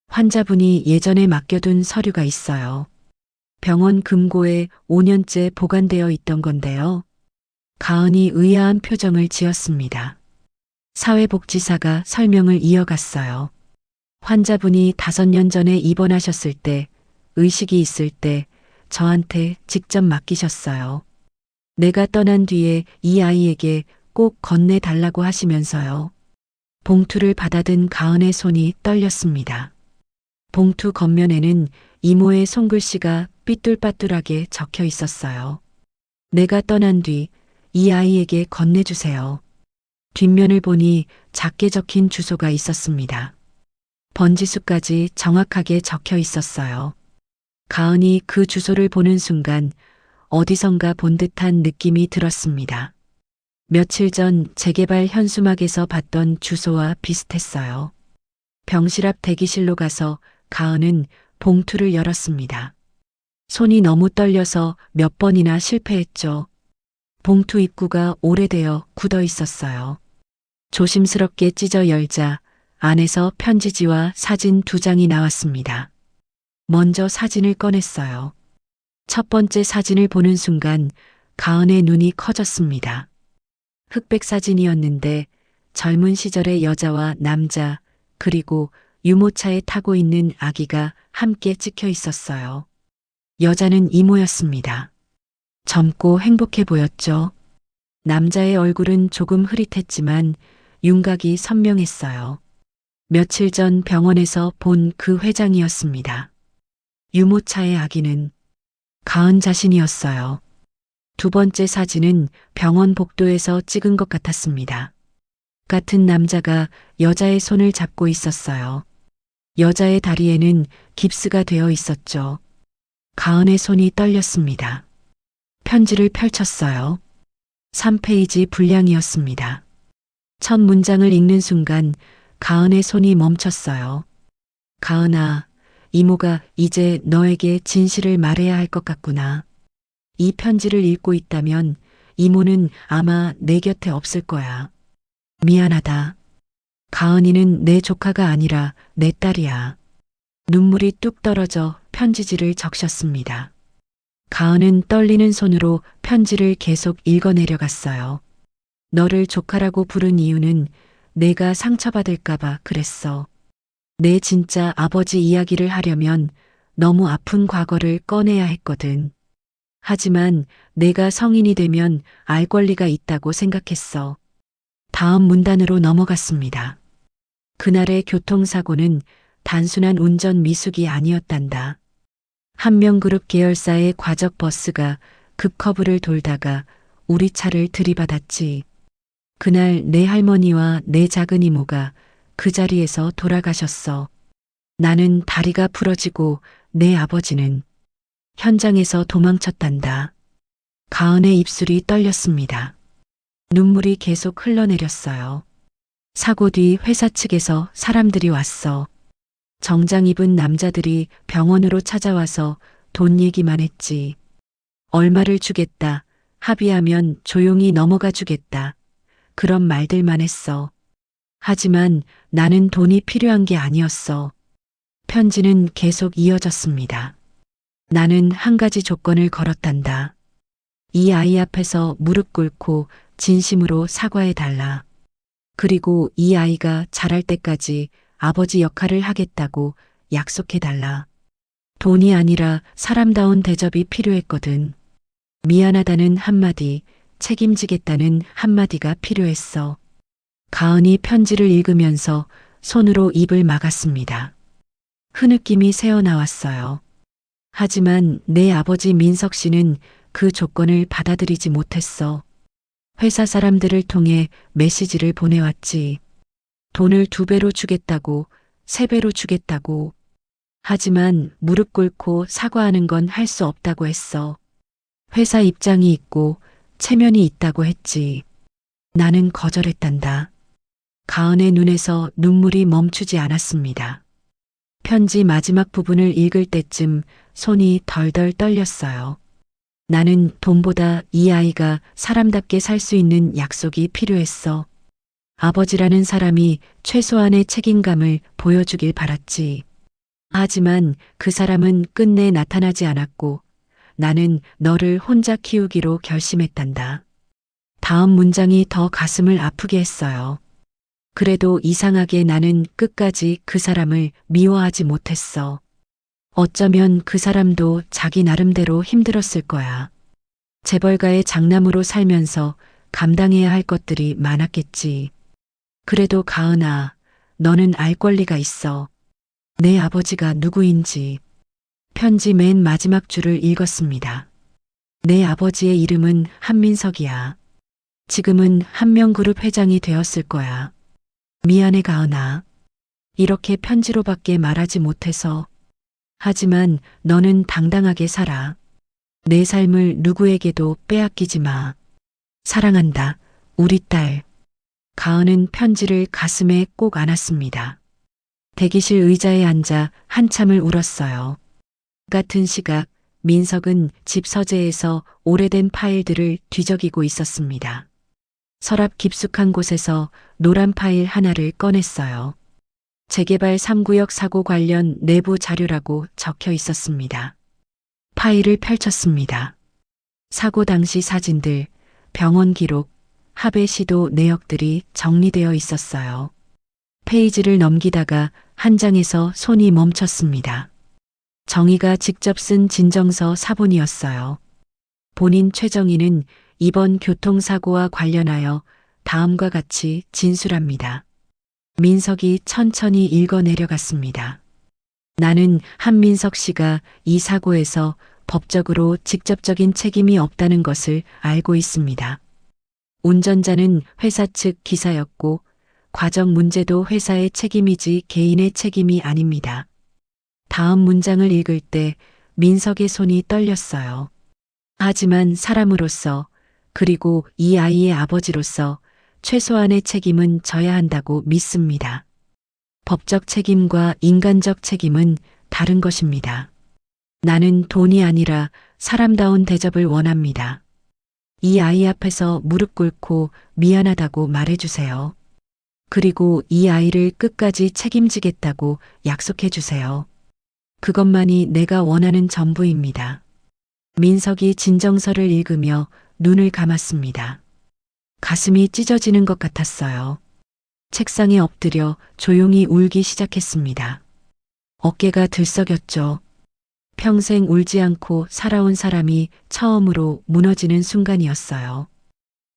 환자분이 예전에 맡겨둔 서류가 있어요. 병원 금고에 5년째 보관되어 있던 건데요. 가은이 의아한 표정을 지었습니다. 사회복지사가 설명을 이어갔어요. 환자분이 5년 전에 입원하셨을 때, 의식이 있을 때 저한테 직접 맡기셨어요. 내가 떠난 뒤에 이 아이에게 꼭 건네달라고 하시면서요. 봉투를 받아든 가은의 손이 떨렸습니다. 봉투 겉면에는 이모의 손글씨가 삐뚤빠뚤하게 적혀 있었어요. 내가 떠난 뒤 이 아이에게 건네주세요. 뒷면을 보니 작게 적힌 주소가 있었습니다. 번지수까지 정확하게 적혀 있었어요. 가은이 그 주소를 보는 순간 어디선가 본 듯한 느낌이 들었습니다. 며칠 전 재개발 현수막에서 봤던 주소와 비슷했어요. 병실 앞 대기실로 가서 가은은 봉투를 열었습니다. 손이 너무 떨려서 몇 번이나 실패했죠. 봉투 입구가 오래되어 굳어 있었어요. 조심스럽게 찢어 열자 안에서 편지지와 사진 2장이 나왔습니다. 먼저 사진을 꺼냈어요. 첫 번째 사진을 보는 순간 가은의 눈이 커졌습니다. 흑백 사진이었는데 젊은 시절의 여자와 남자 그리고 유모차에 타고 있는 아기가 함께 찍혀 있었어요. 여자는 이모였습니다. 젊고 행복해 보였죠. 남자의 얼굴은 조금 흐릿했지만 윤곽이 선명했어요. 며칠 전 병원에서 본 그 회장이었습니다. 유모차의 아기는 가은 자신이었어요. 두 번째 사진은 병원 복도에서 찍은 것 같았습니다. 같은 남자가 여자의 손을 잡고 있었어요. 여자의 다리에는 깁스가 되어 있었죠. 가은의 손이 떨렸습니다. 편지를 펼쳤어요. 3페이지 분량이었습니다. 첫 문장을 읽는 순간 가은의 손이 멈췄어요. 가은아, 이모가 이제 너에게 진실을 말해야 할 것 같구나. 이 편지를 읽고 있다면 이모는 아마 내 곁에 없을 거야. 미안하다. 가은이는 내 조카가 아니라 내 딸이야. 눈물이 뚝 떨어져 편지지를 적셨습니다. 가은은 떨리는 손으로 편지를 계속 읽어내려갔어요. 너를 조카라고 부른 이유는 내가 상처받을까봐 그랬어. 내 진짜 아버지 이야기를 하려면 너무 아픈 과거를 꺼내야 했거든. 하지만 내가 성인이 되면 알 권리가 있다고 생각했어. 다음 문단으로 넘어갔습니다. 그날의 교통사고는 단순한 운전 미숙이 아니었단다. 한명그룹 계열사의 과적 버스가 급커브를 돌다가 우리 차를 들이받았지. 그날 내 할머니와 내 작은 이모가 그 자리에서 돌아가셨어. 나는 다리가 부러지고 내 아버지는 현장에서 도망쳤단다. 가은의 입술이 떨렸습니다. 눈물이 계속 흘러내렸어요. 사고 뒤 회사 측에서 사람들이 왔어. 정장 입은 남자들이 병원으로 찾아와서 돈 얘기만 했지. 얼마를 주겠다. 합의하면 조용히 넘어가 주겠다. 그런 말들만 했어. 하지만 나는 돈이 필요한 게 아니었어. 편지는 계속 이어졌습니다. 나는 한 가지 조건을 걸었단다. 이 아이 앞에서 무릎 꿇고 진심으로 사과해달라. 그리고 이 아이가 자랄 때까지 아버지 역할을 하겠다고 약속해달라. 돈이 아니라 사람다운 대접이 필요했거든. 미안하다는 한마디, 책임지겠다는 한마디가 필요했어. 가은이 편지를 읽으면서 손으로 입을 막았습니다. 흐느낌이 새어나왔어요. 하지만 내 아버지 민석 씨는 그 조건을 받아들이지 못했어. 회사 사람들을 통해 메시지를 보내왔지. 돈을 2배로 주겠다고, 3배로 주겠다고. 하지만 무릎 꿇고 사과하는 건 할 수 없다고 했어. 회사 입장이 있고 체면이 있다고 했지. 나는 거절했단다. 가은의 눈에서 눈물이 멈추지 않았습니다. 편지 마지막 부분을 읽을 때쯤 손이 덜덜 떨렸어요. 나는 돈보다 이 아이가 사람답게 살 수 있는 약속이 필요했어. 아버지라는 사람이 최소한의 책임감을 보여주길 바랐지. 하지만 그 사람은 끝내 나타나지 않았고 나는 너를 혼자 키우기로 결심했단다. 다음 문장이 더 가슴을 아프게 했어요. 그래도 이상하게 나는 끝까지 그 사람을 미워하지 못했어. 어쩌면 그 사람도 자기 나름대로 힘들었을 거야. 재벌가의 장남으로 살면서 감당해야 할 것들이 많았겠지. 그래도 가은아, 너는 알 권리가 있어. 내 아버지가 누구인지. 편지 맨 마지막 줄을 읽었습니다. 내 아버지의 이름은 한민석이야. 지금은 한명그룹 회장이 되었을 거야. 미안해 가은아. 이렇게 편지로밖에 말하지 못해서. 하지만 너는 당당하게 살아. 내 삶을 누구에게도 빼앗기지 마. 사랑한다, 우리 딸. 가은은 편지를 가슴에 꼭 안았습니다. 대기실 의자에 앉아 한참을 울었어요. 같은 시각 민석은 집 서재에서 오래된 파일들을 뒤적이고 있었습니다. 서랍 깊숙한 곳에서 노란 파일 하나를 꺼냈어요. 재개발 3구역 사고 관련 내부 자료라고 적혀 있었습니다. 파일을 펼쳤습니다. 사고 당시 사진들, 병원 기록, 합의 시도 내역들이 정리되어 있었어요. 페이지를 넘기다가 한 장에서 손이 멈췄습니다. 정희가 직접 쓴 진정서 사본이었어요. 본인 최정희는 이번 교통사고와 관련하여 다음과 같이 진술합니다. 민석이 천천히 읽어 내려갔습니다. 나는 한민석 씨가 이 사고에서 법적으로 직접적인 책임이 없다는 것을 알고 있습니다. 운전자는 회사 측 기사였고 과정 문제도 회사의 책임이지 개인의 책임이 아닙니다. 다음 문장을 읽을 때 민석의 손이 떨렸어요. 하지만 사람으로서 그리고 이 아이의 아버지로서 최소한의 책임은 져야 한다고 믿습니다. 법적 책임과 인간적 책임은 다른 것입니다. 나는 돈이 아니라 사람다운 대접을 원합니다. 이 아이 앞에서 무릎 꿇고 미안하다고 말해주세요. 그리고 이 아이를 끝까지 책임지겠다고 약속해주세요. 그것만이 내가 원하는 전부입니다. 민석이 진정서를 읽으며 눈을 감았습니다. 가슴이 찢어지는 것 같았어요. 책상에 엎드려 조용히 울기 시작했습니다. 어깨가 들썩였죠. 평생 울지 않고 살아온 사람이 처음으로 무너지는 순간이었어요.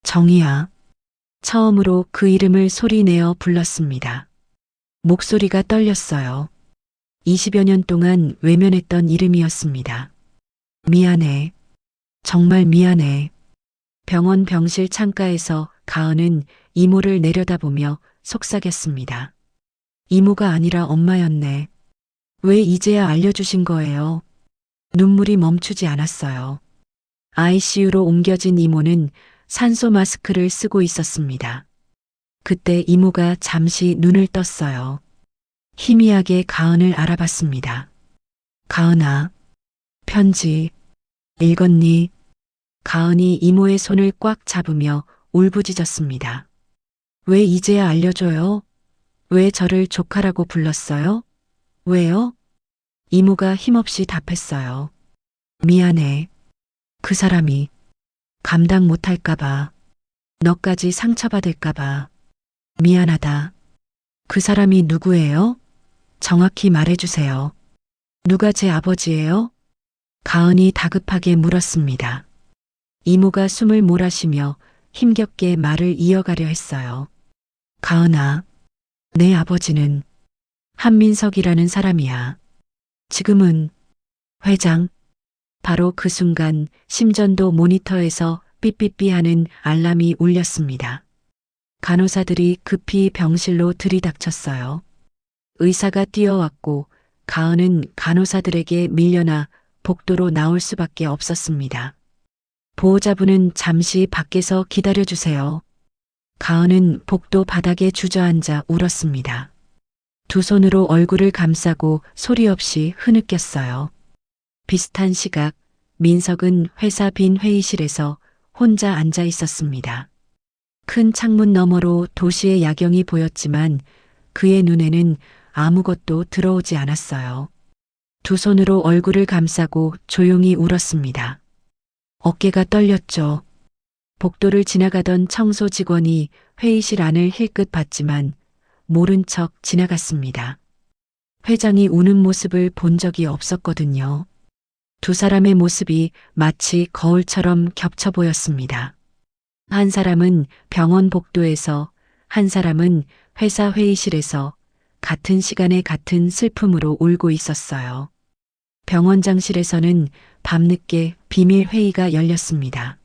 정희야. 처음으로 그 이름을 소리내어 불렀습니다. 목소리가 떨렸어요. 20여 년 동안 외면했던 이름이었습니다. 미안해. 정말 미안해. 병원 병실 창가에서 가은은 이모를 내려다보며 속삭였습니다. 이모가 아니라 엄마였네. 왜 이제야 알려주신 거예요? 눈물이 멈추지 않았어요. ICU로 옮겨진 이모는 산소 마스크를 쓰고 있었습니다. 그때 이모가 잠시 눈을 떴어요. 희미하게 가은을 알아봤습니다. 가은아, 편지 읽었니? 가은이 이모의 손을 꽉 잡으며 울부짖었습니다. 왜 이제야 알려줘요? 왜 저를 조카라고 불렀어요? 왜요? 이모가 힘없이 답했어요. 미안해. 그 사람이 감당 못할까봐, 너까지 상처받을까봐. 미안하다. 그 사람이 누구예요? 정확히 말해주세요. 누가 제 아버지예요? 가은이 다급하게 물었습니다. 이모가 숨을 몰아쉬며 힘겹게 말을 이어가려 했어요. 가은아, 내 아버지는 한민석이라는 사람이야. 지금은 회장. 바로 그 순간 심전도 모니터에서 삐삐삐 하는 알람이 울렸습니다. 간호사들이 급히 병실로 들이닥쳤어요. 의사가 뛰어왔고 가은은 간호사들에게 밀려나 복도로 나올 수밖에 없었습니다. 보호자분은 잠시 밖에서 기다려주세요. 가은은 복도 바닥에 주저앉아 울었습니다. 두 손으로 얼굴을 감싸고 소리 없이 흐느꼈어요. 비슷한 시각, 민석은 회사 빈 회의실에서 혼자 앉아 있었습니다. 큰 창문 너머로 도시의 야경이 보였지만 그의 눈에는 아무것도 들어오지 않았어요. 두 손으로 얼굴을 감싸고 조용히 울었습니다. 어깨가 떨렸죠. 복도를 지나가던 청소 직원이 회의실 안을 힐끗 봤지만 모른 척 지나갔습니다. 회장이 우는 모습을 본 적이 없었거든요. 두 사람의 모습이 마치 거울처럼 겹쳐 보였습니다. 한 사람은 병원 복도에서, 한 사람은 회사 회의실에서 같은 시간에 같은 슬픔으로 울고 있었어요. 병원장실에서는 밤늦게 비밀 회의가 열렸습니다.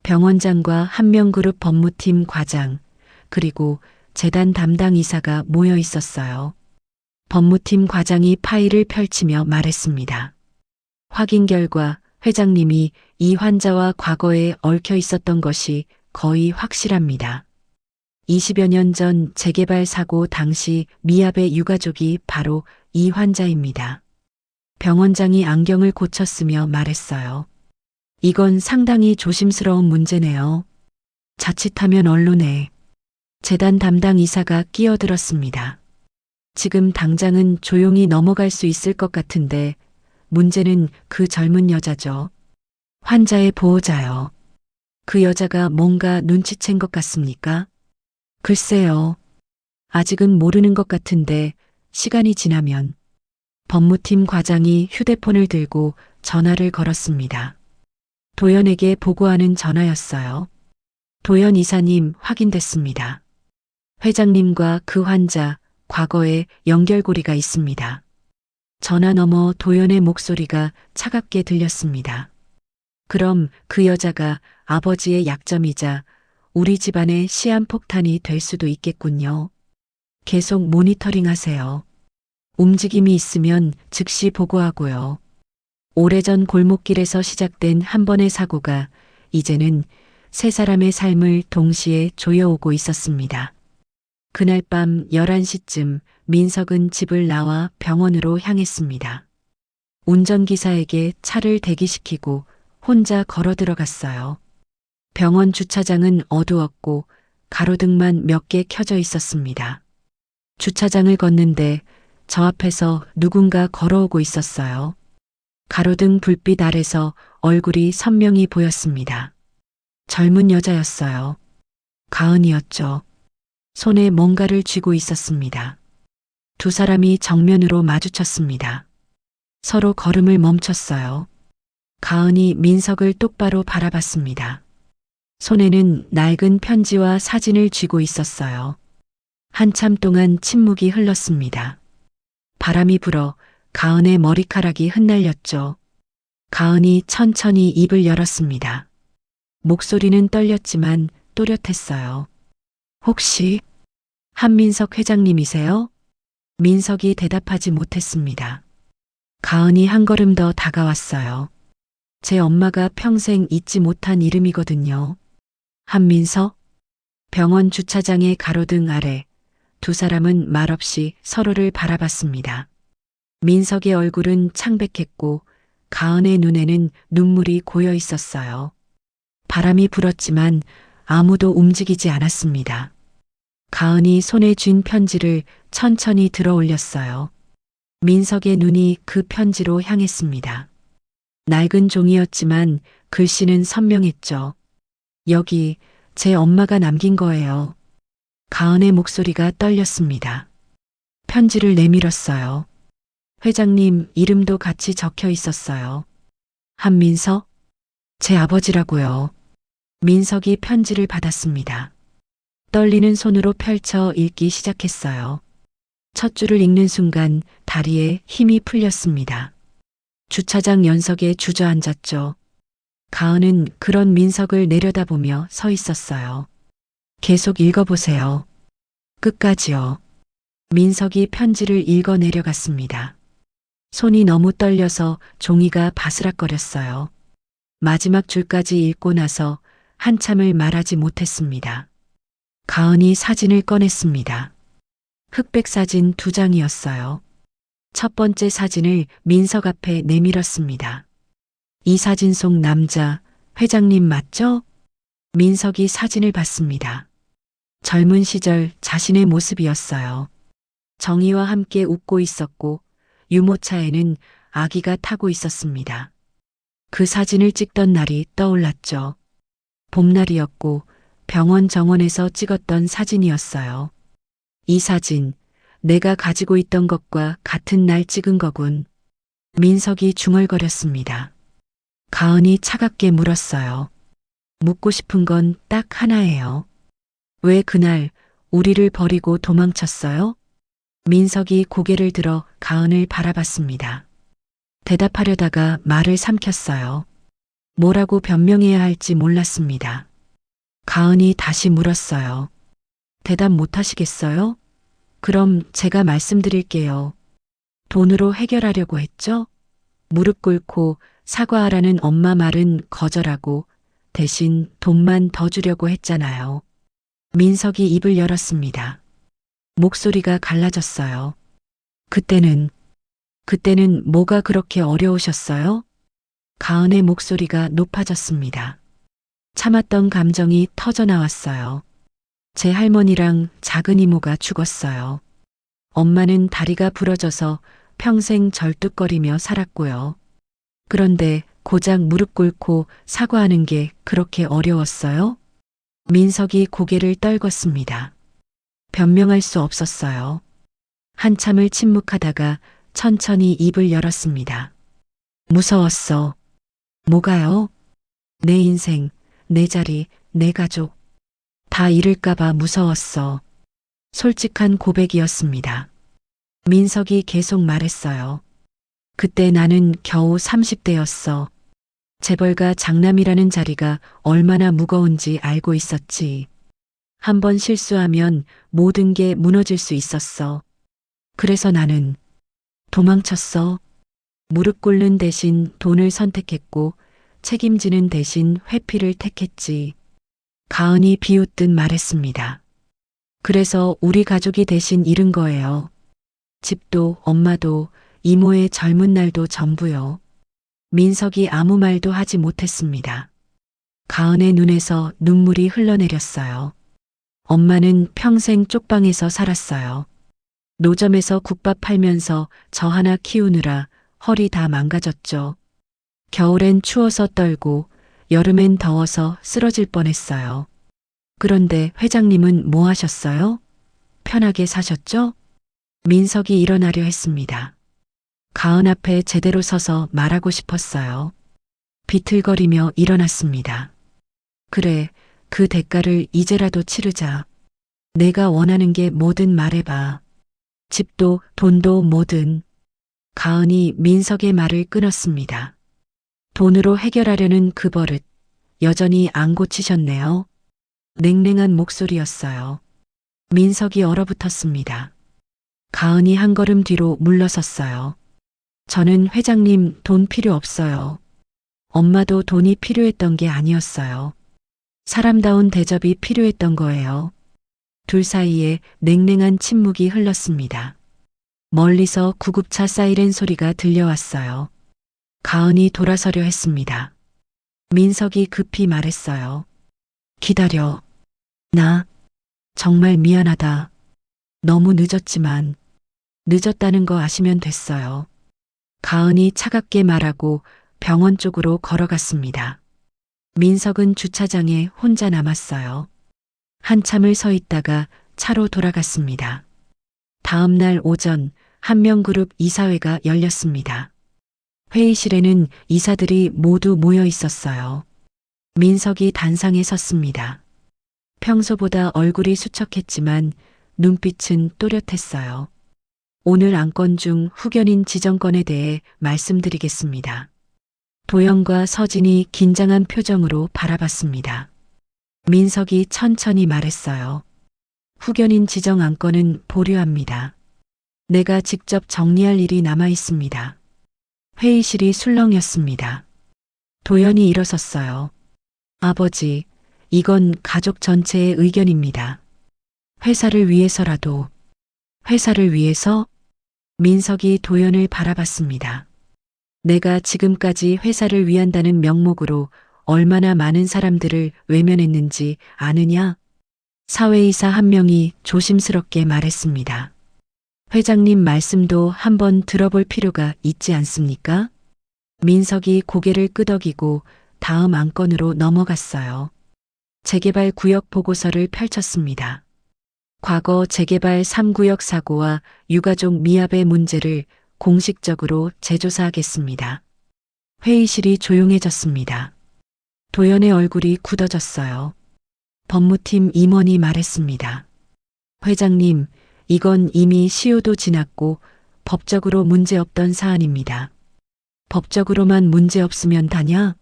병원장과 한명그룹 법무팀 과장, 그리고 재단 담당 이사가 모여 있었어요. 법무팀 과장이 파일을 펼치며 말했습니다. 확인 결과 회장님이 이 환자와 과거에 얽혀 있었던 것이 거의 확실합니다. 20여 년 전 재개발 사고 당시 미압의 유가족이 바로 이 환자입니다. 병원장이 안경을 고쳤으며 말했어요. 이건 상당히 조심스러운 문제네요. 자칫하면 언론에. 재단 담당 이사가 끼어들었습니다. 지금 당장은 조용히 넘어갈 수 있을 것 같은데 문제는 그 젊은 여자죠. 환자의 보호자요. 그 여자가 뭔가 눈치챈 것 같습니까? 글쎄요. 아직은 모르는 것 같은데 시간이 지나면. 법무팀 과장이 휴대폰을 들고 전화를 걸었습니다. 도연에게 보고하는 전화였어요. 도연 이사님, 확인됐습니다. 회장님과 그 환자, 과거에 연결고리가 있습니다. 전화 너머 도연의 목소리가 차갑게 들렸습니다. 그럼 그 여자가 아버지의 약점이자 우리 집안의 시한폭탄이 될 수도 있겠군요. 계속 모니터링 하세요. 움직임이 있으면 즉시 보고하고요. 오래전 골목길에서 시작된 한 번의 사고가 이제는 세 사람의 삶을 동시에 조여오고 있었습니다. 그날 밤 11시쯤 민석은 집을 나와 병원으로 향했습니다. 운전기사에게 차를 대기시키고 혼자 걸어 들어갔어요. 병원 주차장은 어두웠고 가로등만 몇 개 켜져 있었습니다. 주차장을 걷는데 저 앞에서 누군가 걸어오고 있었어요. 가로등 불빛 아래서 얼굴이 선명히 보였습니다. 젊은 여자였어요. 가은이었죠. 손에 뭔가를 쥐고 있었습니다. 두 사람이 정면으로 마주쳤습니다. 서로 걸음을 멈췄어요. 가은이 민석을 똑바로 바라봤습니다. 손에는 낡은 편지와 사진을 쥐고 있었어요. 한참 동안 침묵이 흘렀습니다. 바람이 불어 가은의 머리카락이 흩날렸죠. 가은이 천천히 입을 열었습니다. 목소리는 떨렸지만 또렷했어요. 혹시 한민석 회장님이세요? 민석이 대답하지 못했습니다. 가은이 한 걸음 더 다가왔어요. 제 엄마가 평생 잊지 못한 이름이거든요. 한민석? 병원 주차장의 가로등 아래 두 사람은 말없이 서로를 바라봤습니다. 민석의 얼굴은 창백했고 가은의 눈에는 눈물이 고여 있었어요. 바람이 불었지만 아무도 움직이지 않았습니다. 가은이 손에 쥔 편지를 천천히 들어 올렸어요. 민석의 눈이 그 편지로 향했습니다. 낡은 종이였지만 글씨는 선명했죠. 여기 제 엄마가 남긴 거예요. 가은의 목소리가 떨렸습니다. 편지를 내밀었어요. 회장님 이름도 같이 적혀 있었어요. 한민석? 제 아버지라고요. 민석이 편지를 받았습니다. 떨리는 손으로 펼쳐 읽기 시작했어요. 첫 줄을 읽는 순간 다리에 힘이 풀렸습니다. 주차장 연석에 주저앉았죠. 가은은 그런 민석을 내려다보며 서 있었어요. 계속 읽어보세요. 끝까지요. 민석이 편지를 읽어 내려갔습니다. 손이 너무 떨려서 종이가 바스락거렸어요. 마지막 줄까지 읽고 나서 한참을 말하지 못했습니다. 가은이 사진을 꺼냈습니다. 흑백 사진 2장이었어요. 첫 번째 사진을 민석 앞에 내밀었습니다. 이 사진 속 남자, 회장님 맞죠? 민석이 사진을 봤습니다. 젊은 시절 자신의 모습이었어요. 정희와 함께 웃고 있었고 유모차에는 아기가 타고 있었습니다. 그 사진을 찍던 날이 떠올랐죠. 봄날이었고 병원 정원에서 찍었던 사진이었어요. 이 사진, 내가 가지고 있던 것과 같은 날 찍은 거군. 민석이 중얼거렸습니다. 가은이 차갑게 물었어요. 묻고 싶은 건 딱 하나예요. 왜 그날 우리를 버리고 도망쳤어요? 민석이 고개를 들어 가은을 바라봤습니다. 대답하려다가 말을 삼켰어요. 뭐라고 변명해야 할지 몰랐습니다. 가은이 다시 물었어요. 대답 못 하시겠어요? 그럼 제가 말씀드릴게요. 돈으로 해결하려고 했죠? 무릎 꿇고 사과하라는 엄마 말은 거절하고 대신 돈만 더 주려고 했잖아요. 민석이 입을 열었습니다. 목소리가 갈라졌어요. 그때는 뭐가 그렇게 어려우셨어요? 가은의 목소리가 높아졌습니다. 참았던 감정이 터져 나왔어요. 제 할머니랑 작은 이모가 죽었어요. 엄마는 다리가 부러져서 평생 절뚝거리며 살았고요. 그런데 고작 무릎 꿇고 사과하는 게 그렇게 어려웠어요? 민석이 고개를 떨궜습니다. 변명할 수 없었어요. 한참을 침묵하다가 천천히 입을 열었습니다. 무서웠어. 뭐가요? 내 인생, 내 자리, 내 가족. 다 잃을까봐 무서웠어. 솔직한 고백이었습니다. 민석이 계속 말했어요. 그때 나는 겨우 30대였어. 재벌가 장남이라는 자리가 얼마나 무거운지 알고 있었지. 한 번 실수하면 모든 게 무너질 수 있었어. 그래서 나는 도망쳤어. 무릎 꿇는 대신 돈을 선택했고 책임지는 대신 회피를 택했지. 가은이 비웃듯 말했습니다. 그래서 우리 가족이 대신 잃은 거예요. 집도 엄마도 이모의 젊은 날도 전부요. 민석이 아무 말도 하지 못했습니다. 가은의 눈에서 눈물이 흘러내렸어요. 엄마는 평생 쪽방에서 살았어요. 노점에서 국밥 팔면서 저 하나 키우느라 허리 다 망가졌죠. 겨울엔 추워서 떨고 여름엔 더워서 쓰러질 뻔했어요. 그런데 회장님은 뭐 하셨어요? 편하게 사셨죠? 민석이 일어나려 했습니다. 가은 앞에 제대로 서서 말하고 싶었어요. 비틀거리며 일어났습니다. 그래, 그 대가를 이제라도 치르자. 내가 원하는 게 뭐든 말해봐. 집도 돈도 뭐든. 가은이 민석의 말을 끊었습니다. 돈으로 해결하려는 그 버릇, 여전히 안 고치셨네요. 냉랭한 목소리였어요. 민석이 얼어붙었습니다. 가은이 한 걸음 뒤로 물러섰어요. 저는 회장님 돈 필요 없어요. 엄마도 돈이 필요했던 게 아니었어요. 사람다운 대접이 필요했던 거예요. 둘 사이에 냉랭한 침묵이 흘렀습니다. 멀리서 구급차 사이렌 소리가 들려왔어요. 가은이 돌아서려 했습니다. 민석이 급히 말했어요. 기다려. 나 정말 미안하다. 너무 늦었지만 늦었다는 거 아시면 됐어요. 가은이 차갑게 말하고 병원 쪽으로 걸어갔습니다. 민석은 주차장에 혼자 남았어요. 한참을 서 있다가 차로 돌아갔습니다. 다음 날 오전 한명그룹 이사회가 열렸습니다. 회의실에는 이사들이 모두 모여 있었어요. 민석이 단상에 섰습니다. 평소보다 얼굴이 수척했지만 눈빛은 또렷했어요. 오늘 안건 중 후견인 지정권에 대해 말씀드리겠습니다. 도영과 서진이 긴장한 표정으로 바라봤습니다. 민석이 천천히 말했어요. 후견인 지정 안건은 보류합니다. 내가 직접 정리할 일이 남아 있습니다. 회의실이 술렁였습니다. 도연이 일어섰어요. 아버지, 이건 가족 전체의 의견입니다. 회사를 위해서라도. 회사를 위해서? 민석이 도연을 바라봤습니다. 내가 지금까지 회사를 위한다는 명목으로 얼마나 많은 사람들을 외면했는지 아느냐? 사회이사 한 명이 조심스럽게 말했습니다. 회장님 말씀도 한번 들어볼 필요가 있지 않습니까? 민석이 고개를 끄덕이고 다음 안건으로 넘어갔어요. 재개발 구역 보고서를 펼쳤습니다. 과거 재개발 3구역 사고와 유가족 미합의 문제를 공식적으로 재조사하겠습니다. 회의실이 조용해졌습니다. 도연의 얼굴이 굳어졌어요. 법무팀 임원이 말했습니다. 회장님, 이건 이미 시효도 지났고 법적으로 문제없던 사안입니다. 법적으로만 문제없으면 다냐?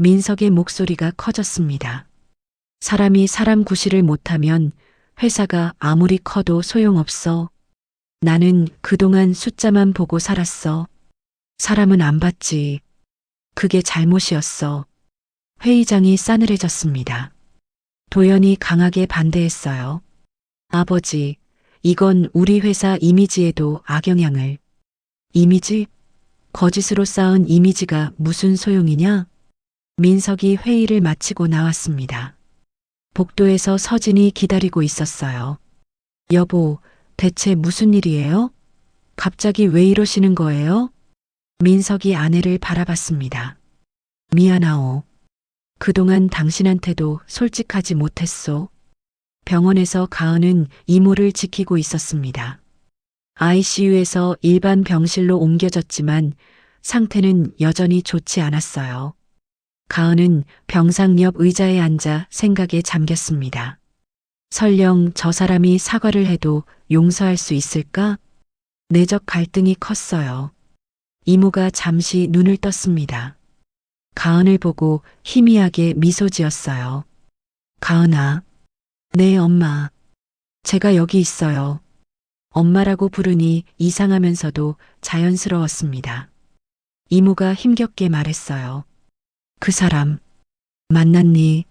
민석의 목소리가 커졌습니다. 사람이 사람 구실을 못하면 회사가 아무리 커도 소용없어. 나는 그동안 숫자만 보고 살았어. 사람은 안 봤지. 그게 잘못이었어. 회의장이 싸늘해졌습니다. 도연이 강하게 반대했어요. 아버지, 이건 우리 회사 이미지에도 악영향을. 이미지? 거짓으로 쌓은 이미지가 무슨 소용이냐? 민석이 회의를 마치고 나왔습니다. 복도에서 서진이 기다리고 있었어요. 여보, 대체 무슨 일이에요? 갑자기 왜 이러시는 거예요? 민석이 아내를 바라봤습니다. 미안하오. 그동안 당신한테도 솔직하지 못했소. 병원에서 가은은 이모를 지키고 있었습니다. ICU에서 일반 병실로 옮겨졌지만 상태는 여전히 좋지 않았어요. 가은은 병상 옆 의자에 앉아 생각에 잠겼습니다. 설령 저 사람이 사과를 해도 용서할 수 있을까? 내적 갈등이 컸어요. 이모가 잠시 눈을 떴습니다. 가은을 보고 희미하게 미소 지었어요. 가은아. 네, 엄마. 제가 여기 있어요. 엄마라고 부르니 이상하면서도 자연스러웠습니다. 이모가 힘겹게 말했어요. 그 사람 만났니?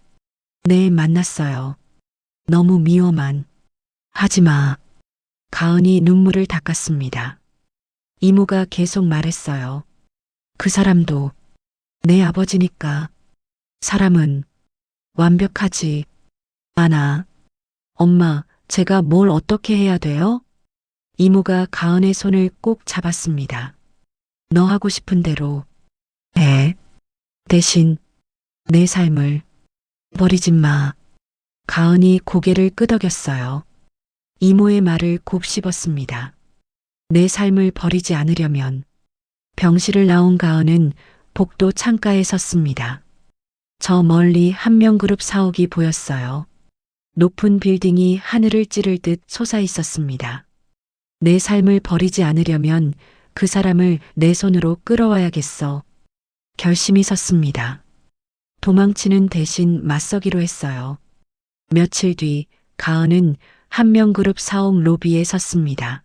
네, 만났어요. 너무 미워만. 하지마. 가은이 눈물을 닦았습니다. 이모가 계속 말했어요. 그 사람도 내 아버지니까. 사람은 완벽하지 않아. 엄마, 제가 뭘 어떻게 해야 돼요? 이모가 가은의 손을 꼭 잡았습니다. 너 하고 싶은 대로 해. 대신 내 삶을 버리지 마. 가은이 고개를 끄덕였어요. 이모의 말을 곱씹었습니다. 내 삶을 버리지 않으려면. 병실을 나온 가은은 복도 창가에 섰습니다. 저 멀리 한명그룹 사옥이 보였어요. 높은 빌딩이 하늘을 찌를 듯 솟아 있었습니다. 내 삶을 버리지 않으려면 그 사람을 내 손으로 끌어와야겠어. 결심이 섰습니다. 도망치는 대신 맞서기로 했어요. 며칠 뒤 가은은 한명그룹 사옥 로비에 섰습니다.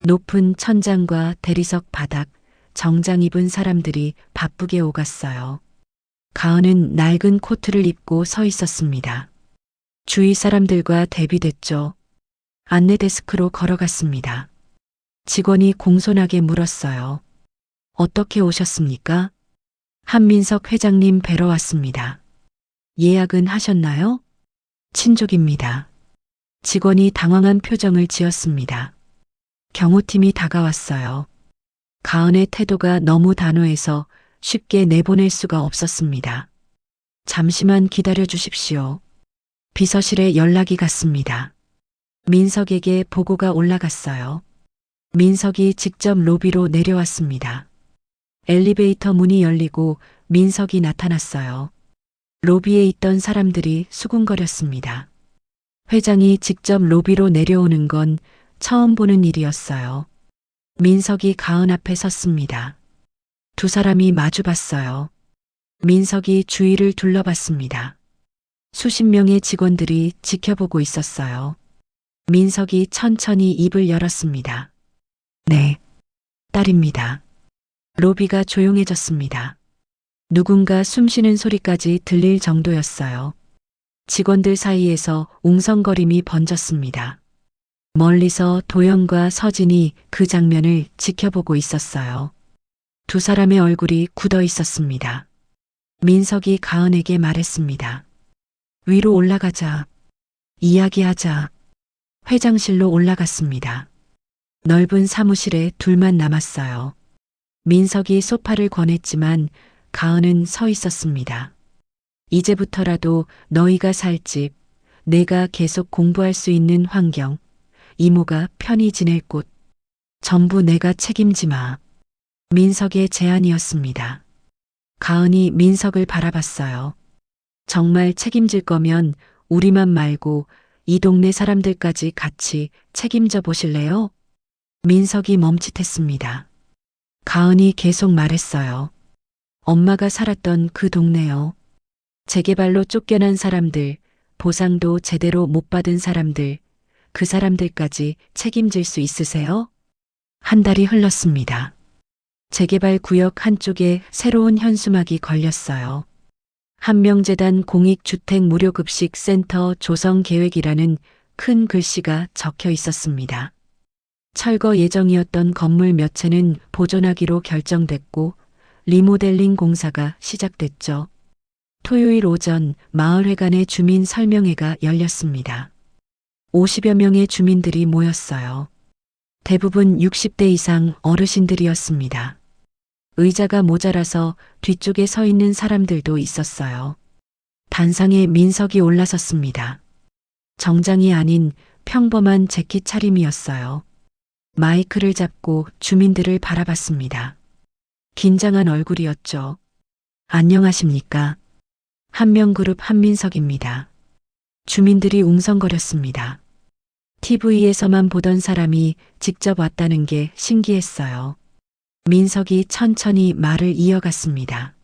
높은 천장과 대리석 바닥, 정장 입은 사람들이 바쁘게 오갔어요. 가은은 낡은 코트를 입고 서 있었습니다. 주위 사람들과 대비됐죠. 안내 데스크로 걸어갔습니다. 직원이 공손하게 물었어요. 어떻게 오셨습니까? 한민석 회장님 뵈러 왔습니다. 예약은 하셨나요? 친족입니다. 직원이 당황한 표정을 지었습니다. 경호팀이 다가왔어요. 가은의 태도가 너무 단호해서 쉽게 내보낼 수가 없었습니다. 잠시만 기다려 주십시오. 비서실에 연락이 갔습니다. 민석에게 보고가 올라갔어요. 민석이 직접 로비로 내려왔습니다. 엘리베이터 문이 열리고 민석이 나타났어요. 로비에 있던 사람들이 수군거렸습니다. 회장이 직접 로비로 내려오는 건 처음 보는 일이었어요. 민석이 가은 앞에 섰습니다. 두 사람이 마주 봤어요. 민석이 주위를 둘러봤습니다. 수십 명의 직원들이 지켜보고 있었어요. 민석이 천천히 입을 열었습니다. 네, 딸입니다. 로비가 조용해졌습니다. 누군가 숨쉬는 소리까지 들릴 정도였어요. 직원들 사이에서 웅성거림이 번졌습니다. 멀리서 도연과 서진이 그 장면을 지켜보고 있었어요. 두 사람의 얼굴이 굳어 있었습니다. 민석이 가은에게 말했습니다. 위로 올라가자. 이야기하자. 회장실로 올라갔습니다. 넓은 사무실에 둘만 남았어요. 민석이 소파를 권했지만 가은은 서 있었습니다. 이제부터라도 너희가 살 집, 내가 계속 공부할 수 있는 환경, 이모가 편히 지낼 곳, 전부 내가 책임지마. 민석의 제안이었습니다. 가은이 민석을 바라봤어요. 정말 책임질 거면 우리만 말고 이 동네 사람들까지 같이 책임져 보실래요? 민석이 멈칫했습니다. 가은이 계속 말했어요. 엄마가 살았던 그 동네요. 재개발로 쫓겨난 사람들, 보상도 제대로 못 받은 사람들, 그 사람들까지 책임질 수 있으세요? 한 달이 흘렀습니다. 재개발 구역 한쪽에 새로운 현수막이 걸렸어요. 한명재단 공익주택 무료급식 센터 조성 계획이라는 큰 글씨가 적혀 있었습니다. 철거 예정이었던 건물 몇 채는 보존하기로 결정됐고 리모델링 공사가 시작됐죠. 토요일 오전 마을회관의 주민 설명회가 열렸습니다. 50여 명의 주민들이 모였어요. 대부분 60대 이상 어르신들이었습니다. 의자가 모자라서 뒤쪽에 서 있는 사람들도 있었어요. 단상에 민석이 올라섰습니다. 정장이 아닌 평범한 재킷 차림이었어요. 마이크를 잡고 주민들을 바라봤습니다. 긴장한 얼굴이었죠. 안녕하십니까? 한명그룹 한민석입니다. 주민들이 웅성거렸습니다. TV에서만 보던 사람이 직접 왔다는 게 신기했어요. 민석이 천천히 말을 이어갔습니다.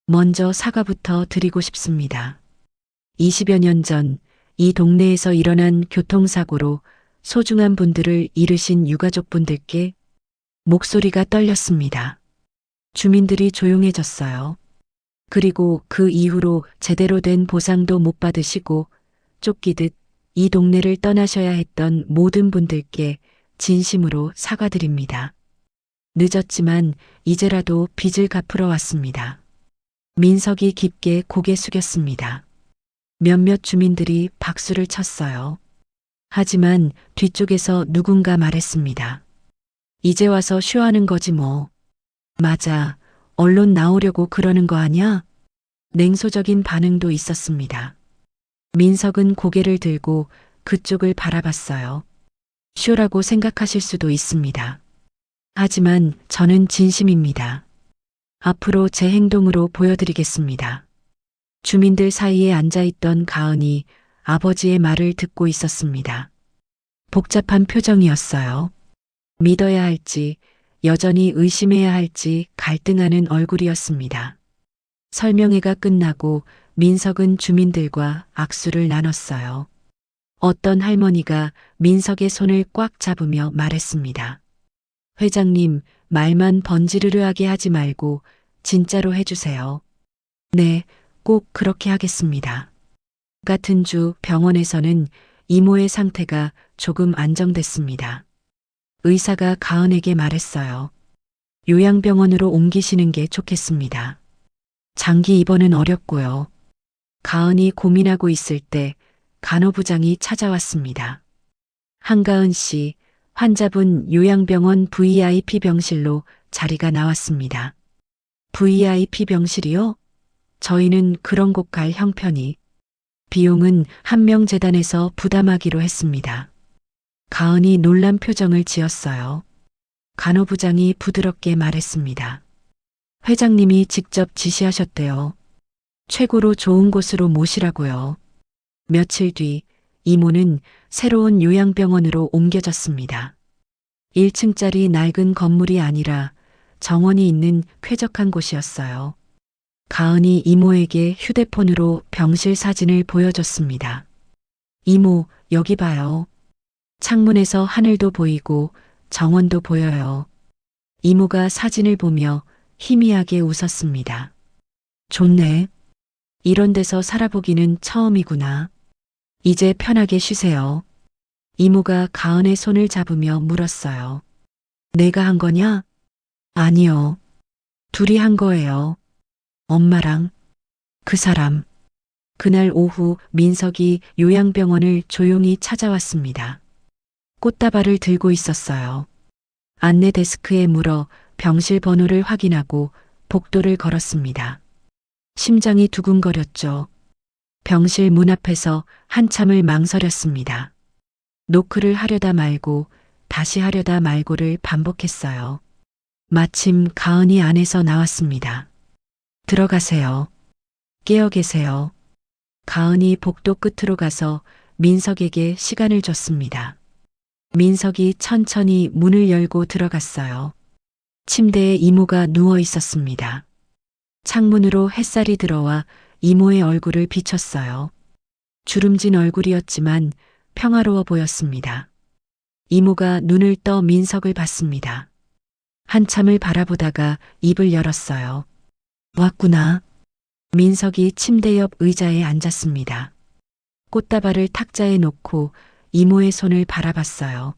먼저 사과부터 드리고 싶습니다. 20여 년 전 이 동네에서 일어난 교통사고로 소중한 분들을 잃으신 유가족분들께 목소리가 떨렸습니다. 주민들이 조용해졌어요. 그리고 그 이후로 제대로 된 보상도 못 받으시고 쫓기듯 이 동네를 떠나셔야 했던 모든 분들께 진심으로 사과드립니다. 늦었지만 이제라도 빚을 갚으러 왔습니다. 민석이 깊게 고개 숙였습니다. 몇몇 주민들이 박수를 쳤어요. 하지만 뒤쪽에서 누군가 말했습니다. 이제 와서 쇼하는 거지 뭐. 맞아. 언론 나오려고 그러는 거 아냐? 냉소적인 반응도 있었습니다. 민석은 고개를 들고 그쪽을 바라봤어요. 쇼라고 생각하실 수도 있습니다. 하지만 저는 진심입니다. 앞으로 제 행동으로 보여드리겠습니다. 주민들 사이에 앉아있던 가은이 아버지의 말을 듣고 있었습니다. 복잡한 표정이었어요. 믿어야 할지, 여전히 의심해야 할지 갈등하는 얼굴이었습니다. 설명회가 끝나고 민석은 주민들과 악수를 나눴어요. 어떤 할머니가 민석의 손을 꽉 잡으며 말했습니다. 회장님, 말만 번지르르하게 하지 말고 진짜로 해주세요. 네, 꼭 그렇게 하겠습니다. 같은 주 병원에서는 이모의 상태가 조금 안정됐습니다. 의사가 가은에게 말했어요. 요양병원으로 옮기시는 게 좋겠습니다. 장기 입원은 어렵고요. 가은이 고민하고 있을 때 간호부장이 찾아왔습니다. 한가은 씨, 환자분 요양병원 VIP 병실로 자리가 나왔습니다. VIP 병실이요? 저희는 그런 곳 갈 형편이. 비용은 한명재단에서 부담하기로 했습니다. 가은이 놀란 표정을 지었어요. 간호부장이 부드럽게 말했습니다. 회장님이 직접 지시하셨대요. 최고로 좋은 곳으로 모시라고요. 며칠 뒤 이모는 새로운 요양병원으로 옮겨졌습니다. 1층짜리 낡은 건물이 아니라 정원이 있는 쾌적한 곳이었어요. 가은이 이모에게 휴대폰으로 병실 사진을 보여줬습니다. 이모, 여기 봐요. 창문에서 하늘도 보이고 정원도 보여요. 이모가 사진을 보며 희미하게 웃었습니다. 좋네. 이런 데서 살아보기는 처음이구나. 이제 편하게 쉬세요. 이모가 가은의 손을 잡으며 물었어요. 내가 한 거냐? 아니요. 둘이 한 거예요. 엄마랑 그 사람. 그날 오후 민석이 요양병원을 조용히 찾아왔습니다. 꽃다발을 들고 있었어요. 안내 데스크에 물어 병실 번호를 확인하고 복도를 걸었습니다. 심장이 두근거렸죠. 병실 문 앞에서 한참을 망설였습니다. 노크를 하려다 말고 다시 하려다 말고를 반복했어요. 마침 가은이 안에서 나왔습니다. 들어가세요. 깨어 계세요. 가은이 복도 끝으로 가서 민석에게 시간을 줬습니다. 민석이 천천히 문을 열고 들어갔어요. 침대에 이모가 누워 있었습니다. 창문으로 햇살이 들어와 이모의 얼굴을 비췄어요. 주름진 얼굴이었지만 평화로워 보였습니다. 이모가 눈을 떠 민석을 봤습니다. 한참을 바라보다가 입을 열었어요. 왔구나. 민석이 침대 옆 의자에 앉았습니다. 꽃다발을 탁자에 놓고 이모의 손을 바라봤어요.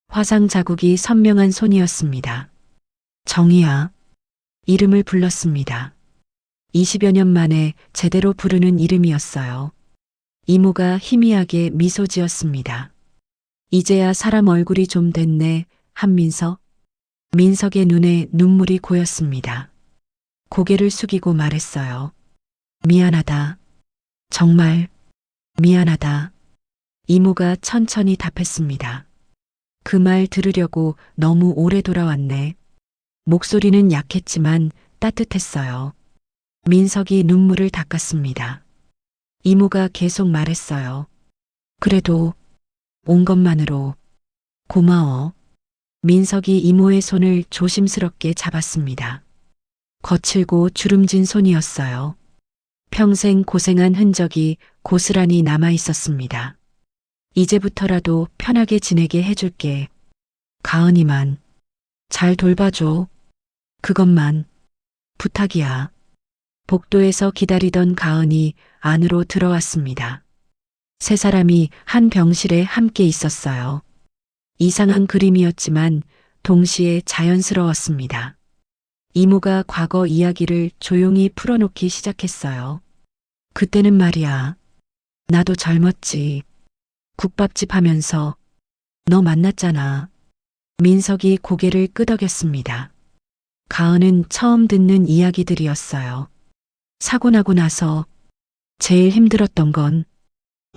화상 자국이 선명한 손이었습니다. 정희야. 이름을 불렀습니다. 20여 년 만에 제대로 부르는 이름이었어요. 이모가 희미하게 미소 지었습니다. 이제야 사람 얼굴이 좀 됐네, 한민석. 민석의 눈에 눈물이 고였습니다. 고개를 숙이고 말했어요. 미안하다. 정말 미안하다. 이모가 천천히 답했습니다. 그 말 들으려고 너무 오래 돌아왔네. 목소리는 약했지만 따뜻했어요. 민석이 눈물을 닦았습니다. 이모가 계속 말했어요. 그래도 온 것만으로 고마워. 민석이 이모의 손을 조심스럽게 잡았습니다. 거칠고 주름진 손이었어요. 평생 고생한 흔적이 고스란히 남아 있었습니다. 이제부터라도 편하게 지내게 해줄게. 가은이만 잘 돌봐줘. 그것만 부탁이야. 복도에서 기다리던 가은이 안으로 들어왔습니다. 세 사람이 한 병실에 함께 있었어요. 이상한 그림이었지만 동시에 자연스러웠습니다. 이모가 과거 이야기를 조용히 풀어놓기 시작했어요. 그때는 말이야. 나도 젊었지. 국밥집 하면서 너 만났잖아. 민석이 고개를 끄덕였습니다. 가은은 처음 듣는 이야기들이었어요. 사고 나고 나서 제일 힘들었던 건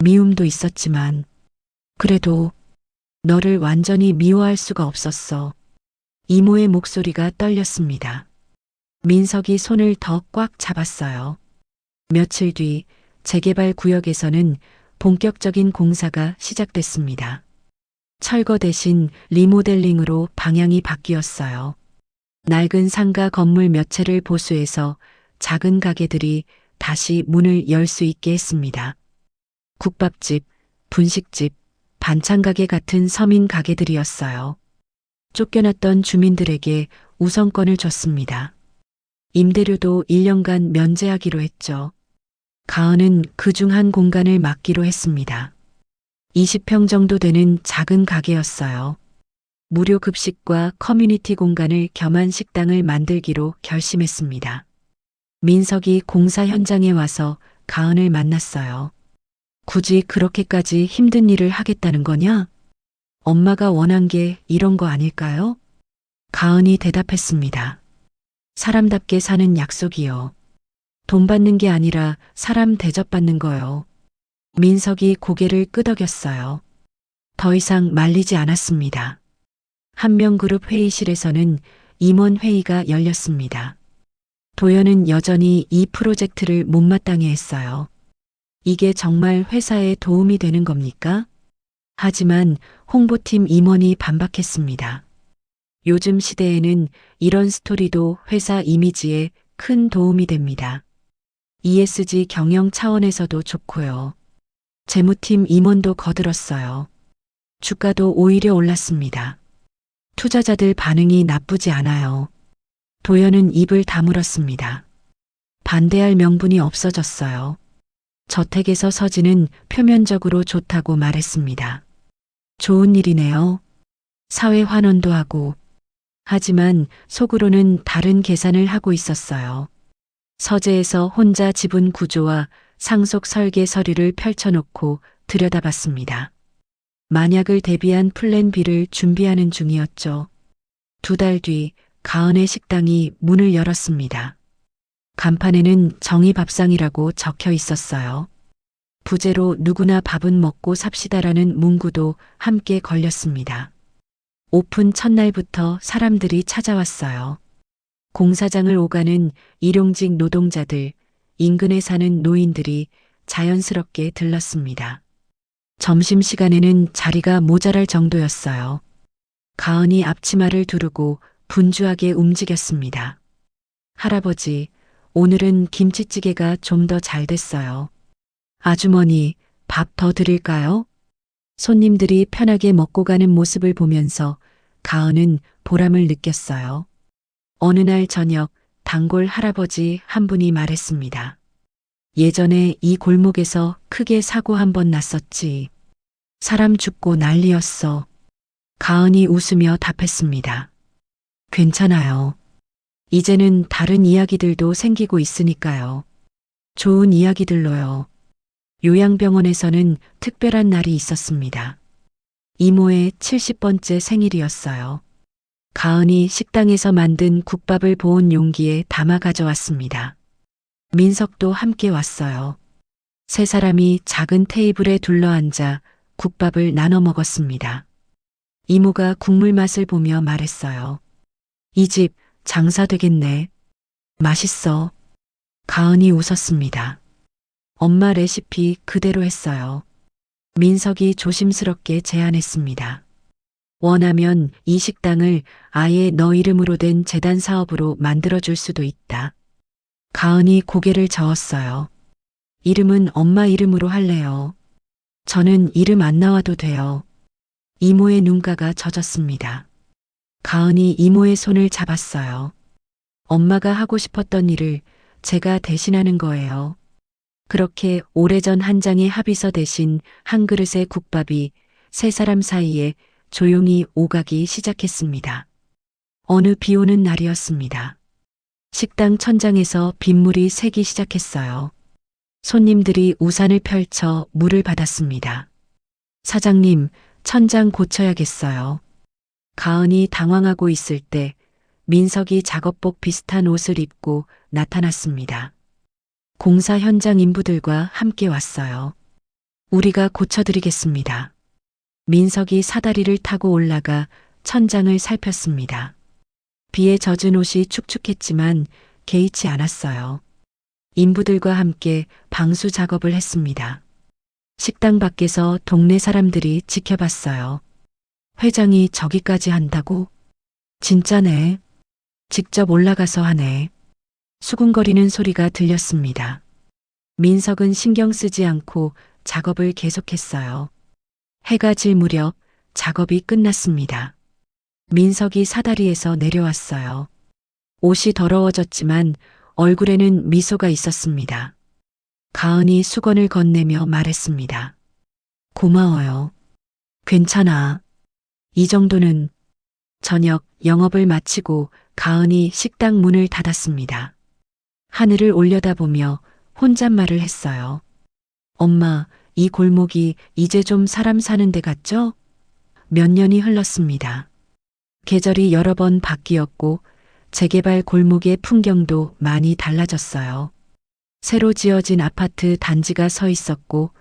미움도 있었지만 그래도 너를 완전히 미워할 수가 없었어. 이모의 목소리가 떨렸습니다. 민석이 손을 더 꽉 잡았어요. 며칠 뒤 재개발 구역에서는 본격적인 공사가 시작됐습니다. 철거 대신 리모델링으로 방향이 바뀌었어요. 낡은 상가 건물 몇 채를 보수해서 작은 가게들이 다시 문을 열 수 있게 했습니다. 국밥집, 분식집, 반찬가게 같은 서민 가게들이었어요. 쫓겨났던 주민들에게 우선권을 줬습니다. 임대료도 1년간 면제하기로 했죠. 가은은 그중 한 공간을 맡기로 했습니다. 20평 정도 되는 작은 가게였어요. 무료 급식과 커뮤니티 공간을 겸한 식당을 만들기로 결심했습니다. 민석이 공사 현장에 와서 가은을 만났어요. 굳이 그렇게까지 힘든 일을 하겠다는 거냐? 엄마가 원한 게 이런 거 아닐까요? 가은이 대답했습니다. 사람답게 사는 약속이요. 돈 받는 게 아니라 사람 대접받는 거요. 민석이 고개를 끄덕였어요. 더 이상 말리지 않았습니다. 한명그룹 회의실에서는 임원 회의가 열렸습니다. 도연은 여전히 이 프로젝트를 못마땅해 했어요. 이게 정말 회사에 도움이 되는 겁니까? 하지만 홍보팀 임원이 반박했습니다. 요즘 시대에는 이런 스토리도 회사 이미지에 큰 도움이 됩니다. ESG 경영 차원에서도 좋고요. 재무팀 임원도 거들었어요. 주가도 오히려 올랐습니다. 투자자들 반응이 나쁘지 않아요. 도연은 입을 다물었습니다. 반대할 명분이 없어졌어요. 저택에서 서진은 표면적으로 좋다고 말했습니다. 좋은 일이네요. 사회 환원도 하고. 하지만 속으로는 다른 계산을 하고 있었어요. 서재에서 혼자 지분 구조와 상속 설계 서류를 펼쳐놓고 들여다봤습니다. 만약을 대비한 플랜 B를 준비하는 중이었죠. 2달 뒤 가은의 식당이 문을 열었습니다. 간판에는 정의밥상이라고 적혀 있었어요. 부제로 누구나 밥은 먹고 삽시다라는 문구도 함께 걸렸습니다. 오픈 첫날부터 사람들이 찾아왔어요. 공사장을 오가는 일용직 노동자들, 인근에 사는 노인들이 자연스럽게 들렀습니다. 점심시간에는 자리가 모자랄 정도였어요. 가은이 앞치마를 두르고 분주하게 움직였습니다. 할아버지, 오늘은 김치찌개가 좀 더 잘 됐어요. 아주머니, 밥 더 드릴까요? 손님들이 편하게 먹고 가는 모습을 보면서 가은은 보람을 느꼈어요. 어느 날 저녁 단골 할아버지 한 분이 말했습니다. 예전에 이 골목에서 크게 사고 한 번 났었지. 사람 죽고 난리였어. 가은이 웃으며 답했습니다. 괜찮아요. 이제는 다른 이야기들도 생기고 있으니까요. 좋은 이야기들로요. 요양병원에서는 특별한 날이 있었습니다. 이모의 70번째 생일이었어요. 가은이 식당에서 만든 국밥을 보온 용기에 담아 가져왔습니다. 민석도 함께 왔어요. 세 사람이 작은 테이블에 둘러앉아 국밥을 나눠 먹었습니다. 이모가 국물 맛을 보며 말했어요. 이 집 장사 되겠네. 맛있어. 가은이 웃었습니다. 엄마 레시피 그대로 했어요. 민석이 조심스럽게 제안했습니다. 원하면 이 식당을 아예 너 이름으로 된 재단 사업으로 만들어줄 수도 있다. 가은이 고개를 저었어요. 이름은 엄마 이름으로 할래요. 저는 이름 안 나와도 돼요. 이모의 눈가가 젖었습니다. 가은이 이모의 손을 잡았어요. 엄마가 하고 싶었던 일을 제가 대신하는 거예요. 그렇게 오래전 한 장의 합의서 대신 한 그릇의 국밥이 세 사람 사이에 조용히 오가기 시작했습니다. 어느 비 오는 날이었습니다. 식당 천장에서 빗물이 새기 시작했어요. 손님들이 우산을 펼쳐 물을 받았습니다. 사장님, 천장 고쳐야겠어요. 가은이 당황하고 있을 때 민석이 작업복 비슷한 옷을 입고 나타났습니다. 공사 현장 인부들과 함께 왔어요. 우리가 고쳐드리겠습니다. 민석이 사다리를 타고 올라가 천장을 살폈습니다. 비에 젖은 옷이 축축했지만 개의치 않았어요. 인부들과 함께 방수 작업을 했습니다. 식당 밖에서 동네 사람들이 지켜봤어요. 회장이 저기까지 한다고? 진짜네. 직접 올라가서 하네. 수군거리는 소리가 들렸습니다. 민석은 신경 쓰지 않고 작업을 계속했어요. 해가 질 무렵 작업이 끝났습니다. 민석이 사다리에서 내려왔어요. 옷이 더러워졌지만 얼굴에는 미소가 있었습니다. 가은이 수건을 건네며 말했습니다. 고마워요. 괜찮아. 이 정도는. 저녁 영업을 마치고 가은이 식당 문을 닫았습니다. 하늘을 올려다보며 혼잣말을 했어요. 엄마, 이 골목이 이제 좀 사람 사는 데 같죠? 몇 년이 흘렀습니다. 계절이 여러 번 바뀌었고 재개발 골목의 풍경도 많이 달라졌어요. 새로 지어진 아파트 단지가 서 있었고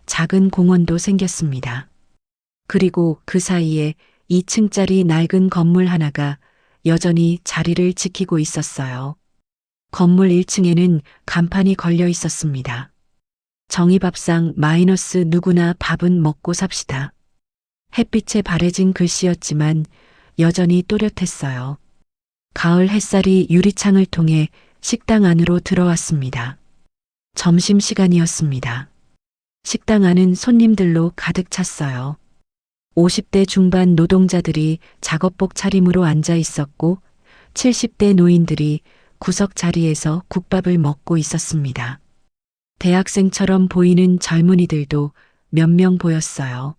작은 공원도 생겼습니다. 그리고 그 사이에 2층짜리 낡은 건물 하나가 여전히 자리를 지키고 있었어요. 건물 1층에는 간판이 걸려 있었습니다. 정의밥상 마이너스 누구나 밥은 먹고 삽시다. 햇빛에 바래진 글씨였지만 여전히 또렷했어요. 가을 햇살이 유리창을 통해 식당 안으로 들어왔습니다. 점심시간이었습니다. 식당 안은 손님들로 가득 찼어요. 50대 중반 노동자들이 작업복 차림으로 앉아 있었고 70대 노인들이 구석 자리에서 국밥을 먹고 있었습니다. 대학생처럼 보이는 젊은이들도 몇 명 보였어요.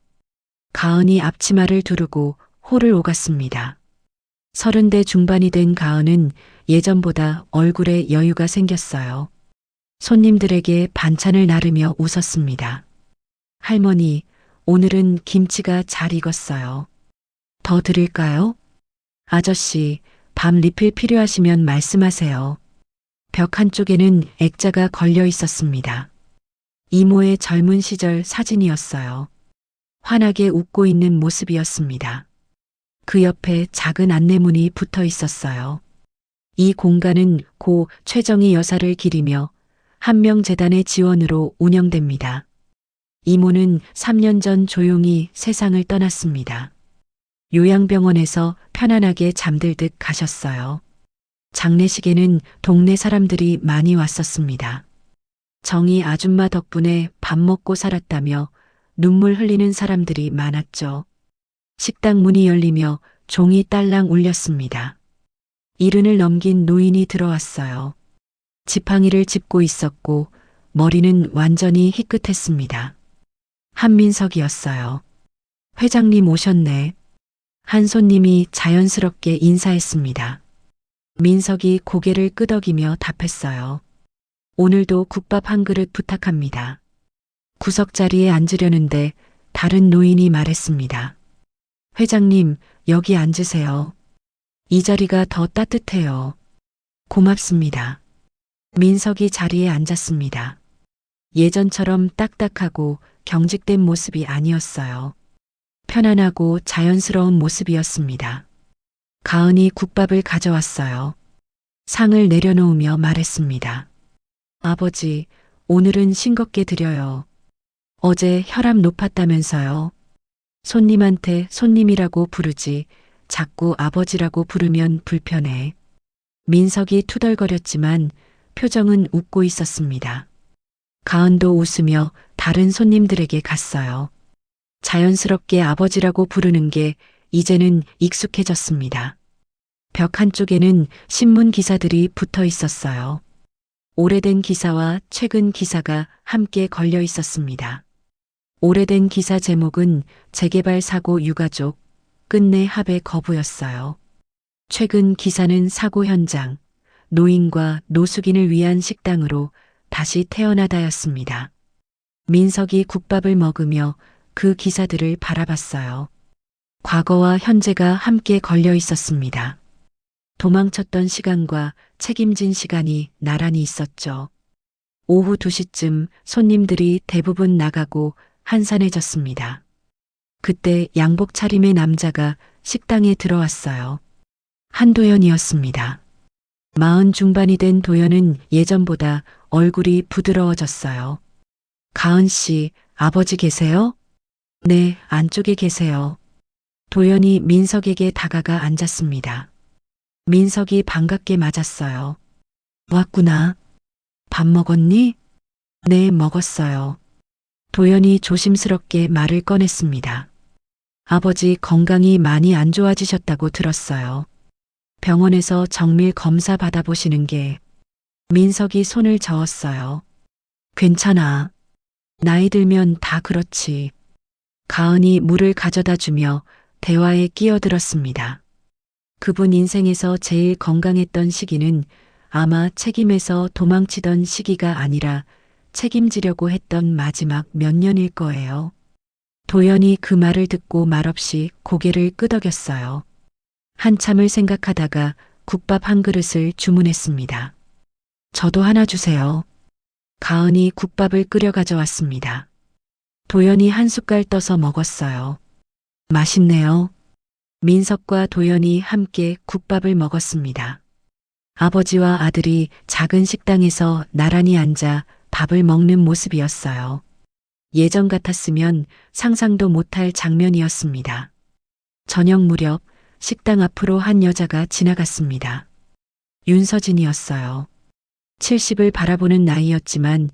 가은이 앞치마를 두르고 홀을 오갔습니다. 30대 중반이 된 가은은 예전보다 얼굴에 여유가 생겼어요. 손님들에게 반찬을 나르며 웃었습니다. 할머니, 오늘은 김치가 잘 익었어요. 더 드릴까요? 아저씨, 밥 리필 필요하시면 말씀하세요. 벽 한쪽에는 액자가 걸려 있었습니다. 이모의 젊은 시절 사진이었어요. 환하게 웃고 있는 모습이었습니다. 그 옆에 작은 안내문이 붙어 있었어요. 이 공간은 고 최정희 여사를 기리며 한명재단의 지원으로 운영됩니다. 이모는 3년 전 조용히 세상을 떠났습니다. 요양병원에서 편안하게 잠들듯 가셨어요. 장례식에는 동네 사람들이 많이 왔었습니다. 정희 아줌마 덕분에 밥 먹고 살았다며 눈물 흘리는 사람들이 많았죠. 식당 문이 열리며 종이 딸랑 울렸습니다. 이른을 넘긴 노인이 들어왔어요. 지팡이를 짚고 있었고 머리는 완전히 희끗했습니다. 한민석이었어요. 회장님 오셨네. 한 손님이 자연스럽게 인사했습니다. 민석이 고개를 끄덕이며 답했어요. 오늘도 국밥 한 그릇 부탁합니다. 구석자리에 앉으려는데 다른 노인이 말했습니다. 회장님, 여기 앉으세요. 이 자리가 더 따뜻해요. 고맙습니다. 민석이 자리에 앉았습니다. 예전처럼 딱딱하고 경직된 모습이 아니었어요. 편안하고 자연스러운 모습이었습니다. 가은이 국밥을 가져왔어요. 상을 내려놓으며 말했습니다. 아버지, 오늘은 싱겁게 드려요. 어제 혈압 높았다면서요. 손님한테 손님이라고 부르지 자꾸 아버지라고 부르면 불편해. 민석이 투덜거렸지만 표정은 웃고 있었습니다. 가은도 웃으며 다른 손님들에게 갔어요. 자연스럽게 아버지라고 부르는 게 이제는 익숙해졌습니다. 벽 한쪽에는 신문 기사들이 붙어 있었어요. 오래된 기사와 최근 기사가 함께 걸려 있었습니다. 오래된 기사 제목은 재개발 사고 유가족, 끝내 합의 거부였어요. 최근 기사는 사고 현장, 노인과 노숙인을 위한 식당으로 다시 태어나다였습니다. 민석이 국밥을 먹으며 그 기사들을 바라봤어요. 과거와 현재가 함께 걸려 있었습니다. 도망쳤던 시간과 책임진 시간이 나란히 있었죠. 오후 2시쯤 손님들이 대부분 나가고 한산해졌습니다. 그때 양복 차림의 남자가 식당에 들어왔어요. 한도연이었습니다. 40 중반이 된 도연은 예전보다 얼굴이 부드러워졌어요. 가은 씨, 아버지 계세요? 네, 안쪽에 계세요. 도연이 민석에게 다가가 앉았습니다. 민석이 반갑게 맞았어요. 왔구나. 밥 먹었니? 네, 먹었어요. 도연이 조심스럽게 말을 꺼냈습니다. 아버지 건강이 많이 안 좋아지셨다고 들었어요. 병원에서 정밀 검사 받아보시는 게. 민석이 손을 저었어요. 괜찮아. 나이 들면 다 그렇지. 가은이 물을 가져다 주며 대화에 끼어들었습니다. 그분 인생에서 제일 건강했던 시기는 아마 책임에서 도망치던 시기가 아니라 책임지려고 했던 마지막 몇 년일 거예요. 도연이 그 말을 듣고 말없이 고개를 끄덕였어요. 한참을 생각하다가 국밥 한 그릇을 주문했습니다. 저도 하나 주세요. 가은이 국밥을 끓여 가져왔습니다. 도연이 한 숟갈 떠서 먹었어요. 맛있네요. 민석과 도연이 함께 국밥을 먹었습니다. 아버지와 아들이 작은 식당에서 나란히 앉아 밥을 먹는 모습이었어요. 예전 같았으면 상상도 못할 장면이었습니다. 저녁 무렵 식당 앞으로 한 여자가 지나갔습니다. 윤서진이었어요. 70을 바라보는 나이였지만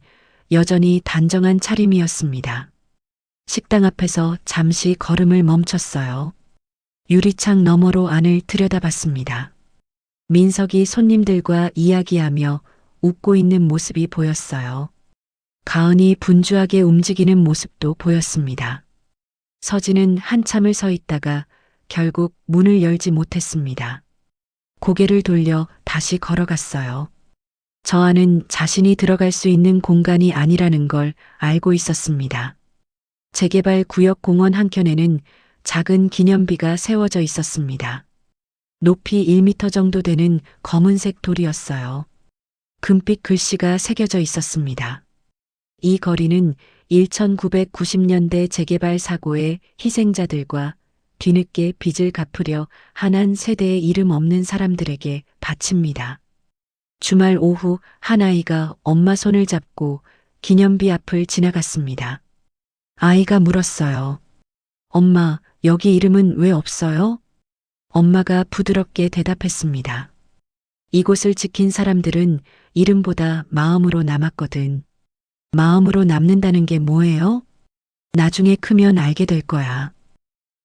여전히 단정한 차림이었습니다. 식당 앞에서 잠시 걸음을 멈췄어요. 유리창 너머로 안을 들여다봤습니다. 민석이 손님들과 이야기하며 웃고 있는 모습이 보였어요. 가은이 분주하게 움직이는 모습도 보였습니다. 서진은 한참을 서 있다가 결국 문을 열지 못했습니다. 고개를 돌려 다시 걸어갔어요. 저 안은 자신이 들어갈 수 있는 공간이 아니라는 걸 알고 있었습니다. 재개발 구역 공원 한켠에는 작은 기념비가 세워져 있었습니다. 높이 1m 정도 되는 검은색 돌이었어요. 금빛 글씨가 새겨져 있었습니다. 이 거리는 1990년대 재개발 사고의 희생자들과 뒤늦게 빚을 갚으려 한 세대의 이름 없는 사람들에게 바칩니다. 주말 오후 한 아이가 엄마 손을 잡고 기념비 앞을 지나갔습니다. 아이가 물었어요. 엄마, 여기 이름은 왜 없어요? 엄마가 부드럽게 대답했습니다. 이곳을 지킨 사람들은 이름보다 마음으로 남았거든. 마음으로 남는다는 게 뭐예요? 나중에 크면 알게 될 거야.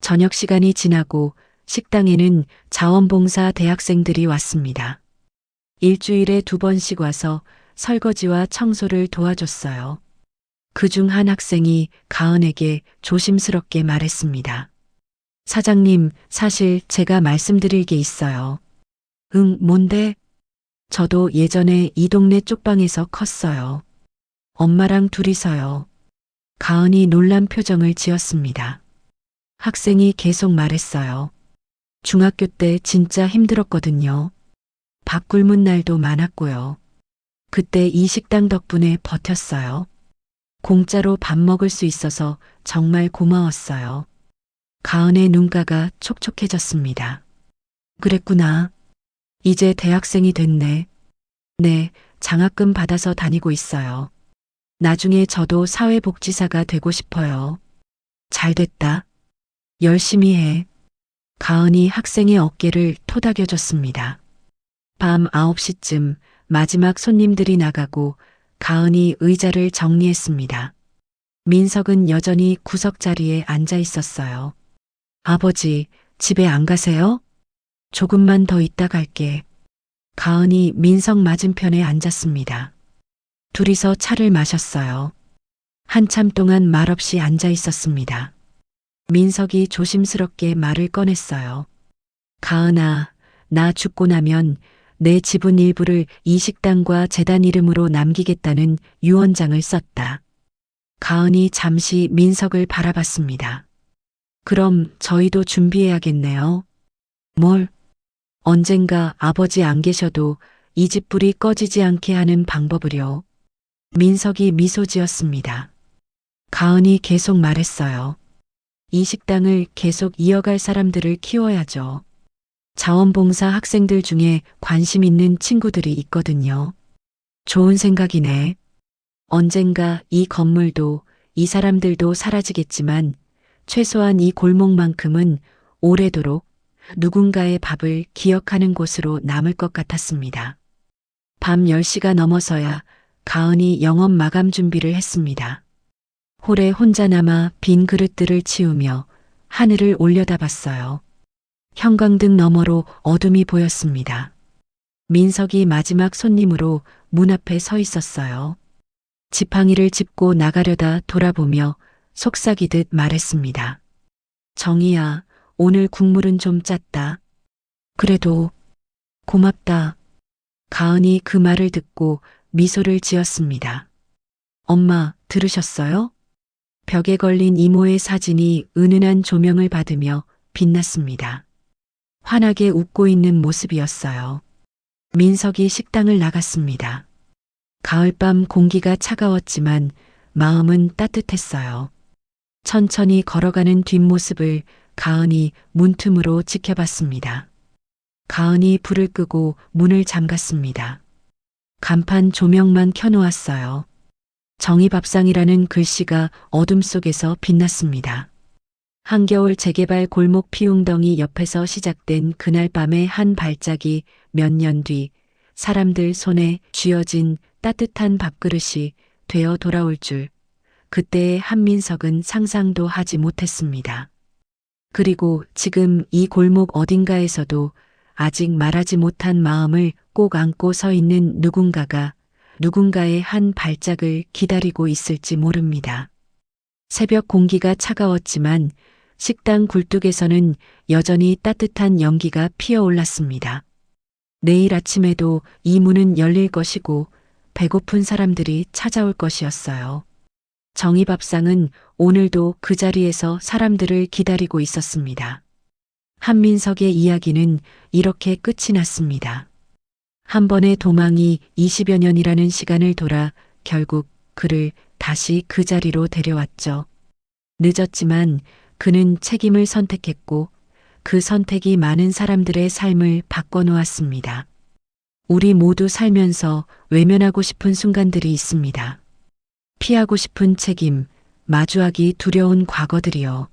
저녁 시간이 지나고 식당에는 자원봉사 대학생들이 왔습니다. 일주일에 2번씩 와서 설거지와 청소를 도와줬어요. 그중 한 학생이 가은에게 조심스럽게 말했습니다. 사장님, 사실 제가 말씀드릴 게 있어요. 응, 뭔데? 저도 예전에 이 동네 쪽방에서 컸어요. 엄마랑 둘이서요. 가은이 놀란 표정을 지었습니다. 학생이 계속 말했어요. 중학교 때 진짜 힘들었거든요. 밥 굶은 날도 많았고요. 그때 이 식당 덕분에 버텼어요. 공짜로 밥 먹을 수 있어서 정말 고마웠어요. 가은의 눈가가 촉촉해졌습니다. 그랬구나. 이제 대학생이 됐네. 네, 장학금 받아서 다니고 있어요. 나중에 저도 사회복지사가 되고 싶어요. 잘 됐다. 열심히 해. 가은이 학생의 어깨를 토닥여줬습니다. 밤 9시쯤 마지막 손님들이 나가고 가은이 의자를 정리했습니다. 민석은 여전히 구석자리에 앉아 있었어요. 아버지, 집에 안 가세요? 조금만 더 있다 갈게. 가은이 민석 맞은편에 앉았습니다. 둘이서 차를 마셨어요. 한참 동안 말없이 앉아 있었습니다. 민석이 조심스럽게 말을 꺼냈어요. 가은아, 나 죽고 나면 내 지분 일부를 이 식당과 재단 이름으로 남기겠다는 유언장을 썼다. 가은이 잠시 민석을 바라봤습니다. 그럼 저희도 준비해야겠네요. 뭘? 언젠가 아버지 안 계셔도 이 집 불이 꺼지지 않게 하는 방법을요. 민석이 미소 지었습니다. 가은이 계속 말했어요. 이 식당을 계속 이어갈 사람들을 키워야죠. 자원봉사 학생들 중에 관심 있는 친구들이 있거든요. 좋은 생각이네. 언젠가 이 건물도 이 사람들도 사라지겠지만 최소한 이 골목만큼은 오래도록 누군가의 밥을 기억하는 곳으로 남을 것 같았습니다. 밤 10시가 넘어서야 가은이 영업 마감 준비를 했습니다. 홀에 혼자 남아 빈 그릇들을 치우며 하늘을 올려다봤어요. 형광등 너머로 어둠이 보였습니다. 민석이 마지막 손님으로 문 앞에 서 있었어요. 지팡이를 짚고 나가려다 돌아보며 속삭이듯 말했습니다. 정희야, 오늘 국물은 좀 짰다. 그래도 고맙다. 가은이 그 말을 듣고 미소를 지었습니다. 엄마, 들으셨어요? 벽에 걸린 이모의 사진이 은은한 조명을 받으며 빛났습니다. 환하게 웃고 있는 모습이었어요. 민석이 식당을 나갔습니다. 가을밤 공기가 차가웠지만 마음은 따뜻했어요. 천천히 걸어가는 뒷모습을 가은이 문틈으로 지켜봤습니다. 가은이 불을 끄고 문을 잠갔습니다. 간판 조명만 켜놓았어요. 정의밥상이라는 글씨가 어둠 속에서 빛났습니다. 한겨울 재개발 골목 피웅덩이 옆에서 시작된 그날 밤의 한 발작이 몇 년 뒤 사람들 손에 쥐어진 따뜻한 밥그릇이 되어 돌아올 줄 그때의 한민석은 상상도 하지 못했습니다. 그리고 지금 이 골목 어딘가에서도 아직 말하지 못한 마음을 꼭 안고 서 있는 누군가가 누군가의 한 발작을 기다리고 있을지 모릅니다. 새벽 공기가 차가웠지만 식당 굴뚝에서는 여전히 따뜻한 연기가 피어올랐습니다. 내일 아침에도 이 문은 열릴 것이고 배고픈 사람들이 찾아올 것이었어요. 정희밥상은 오늘도 그 자리에서 사람들을 기다리고 있었습니다. 한민석의 이야기는 이렇게 끝이 났습니다. 한 번의 도망이 20여 년이라는 시간을 돌아 결국 그를 다시 그 자리로 데려왔죠. 늦었지만 그는 책임을 선택했고 그 선택이 많은 사람들의 삶을 바꿔놓았습니다. 우리 모두 살면서 외면하고 싶은 순간들이 있습니다. 피하고 싶은 책임, 마주하기 두려운 과거들이요.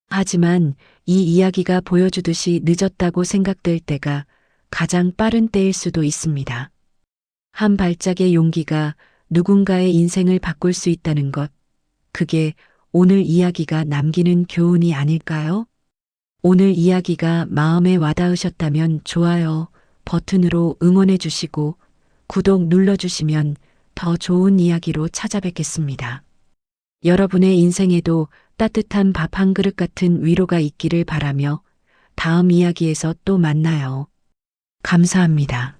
하지만 이 이야기가 보여주듯이 늦었다고 생각될 때가 가장 빠른 때일 수도 있습니다. 한 발짝의 용기가 누군가의 인생을 바꿀 수 있다는 것, 그게 오늘 이야기가 남기는 교훈이 아닐까요? 오늘 이야기가 마음에 와닿으셨다면 좋아요 버튼으로 응원해 주시고 구독 눌러주시면 더 좋은 이야기로 찾아뵙겠습니다. 여러분의 인생에도 따뜻한 밥 한 그릇 같은 위로가 있기를 바라며 다음 이야기에서 또 만나요. 감사합니다.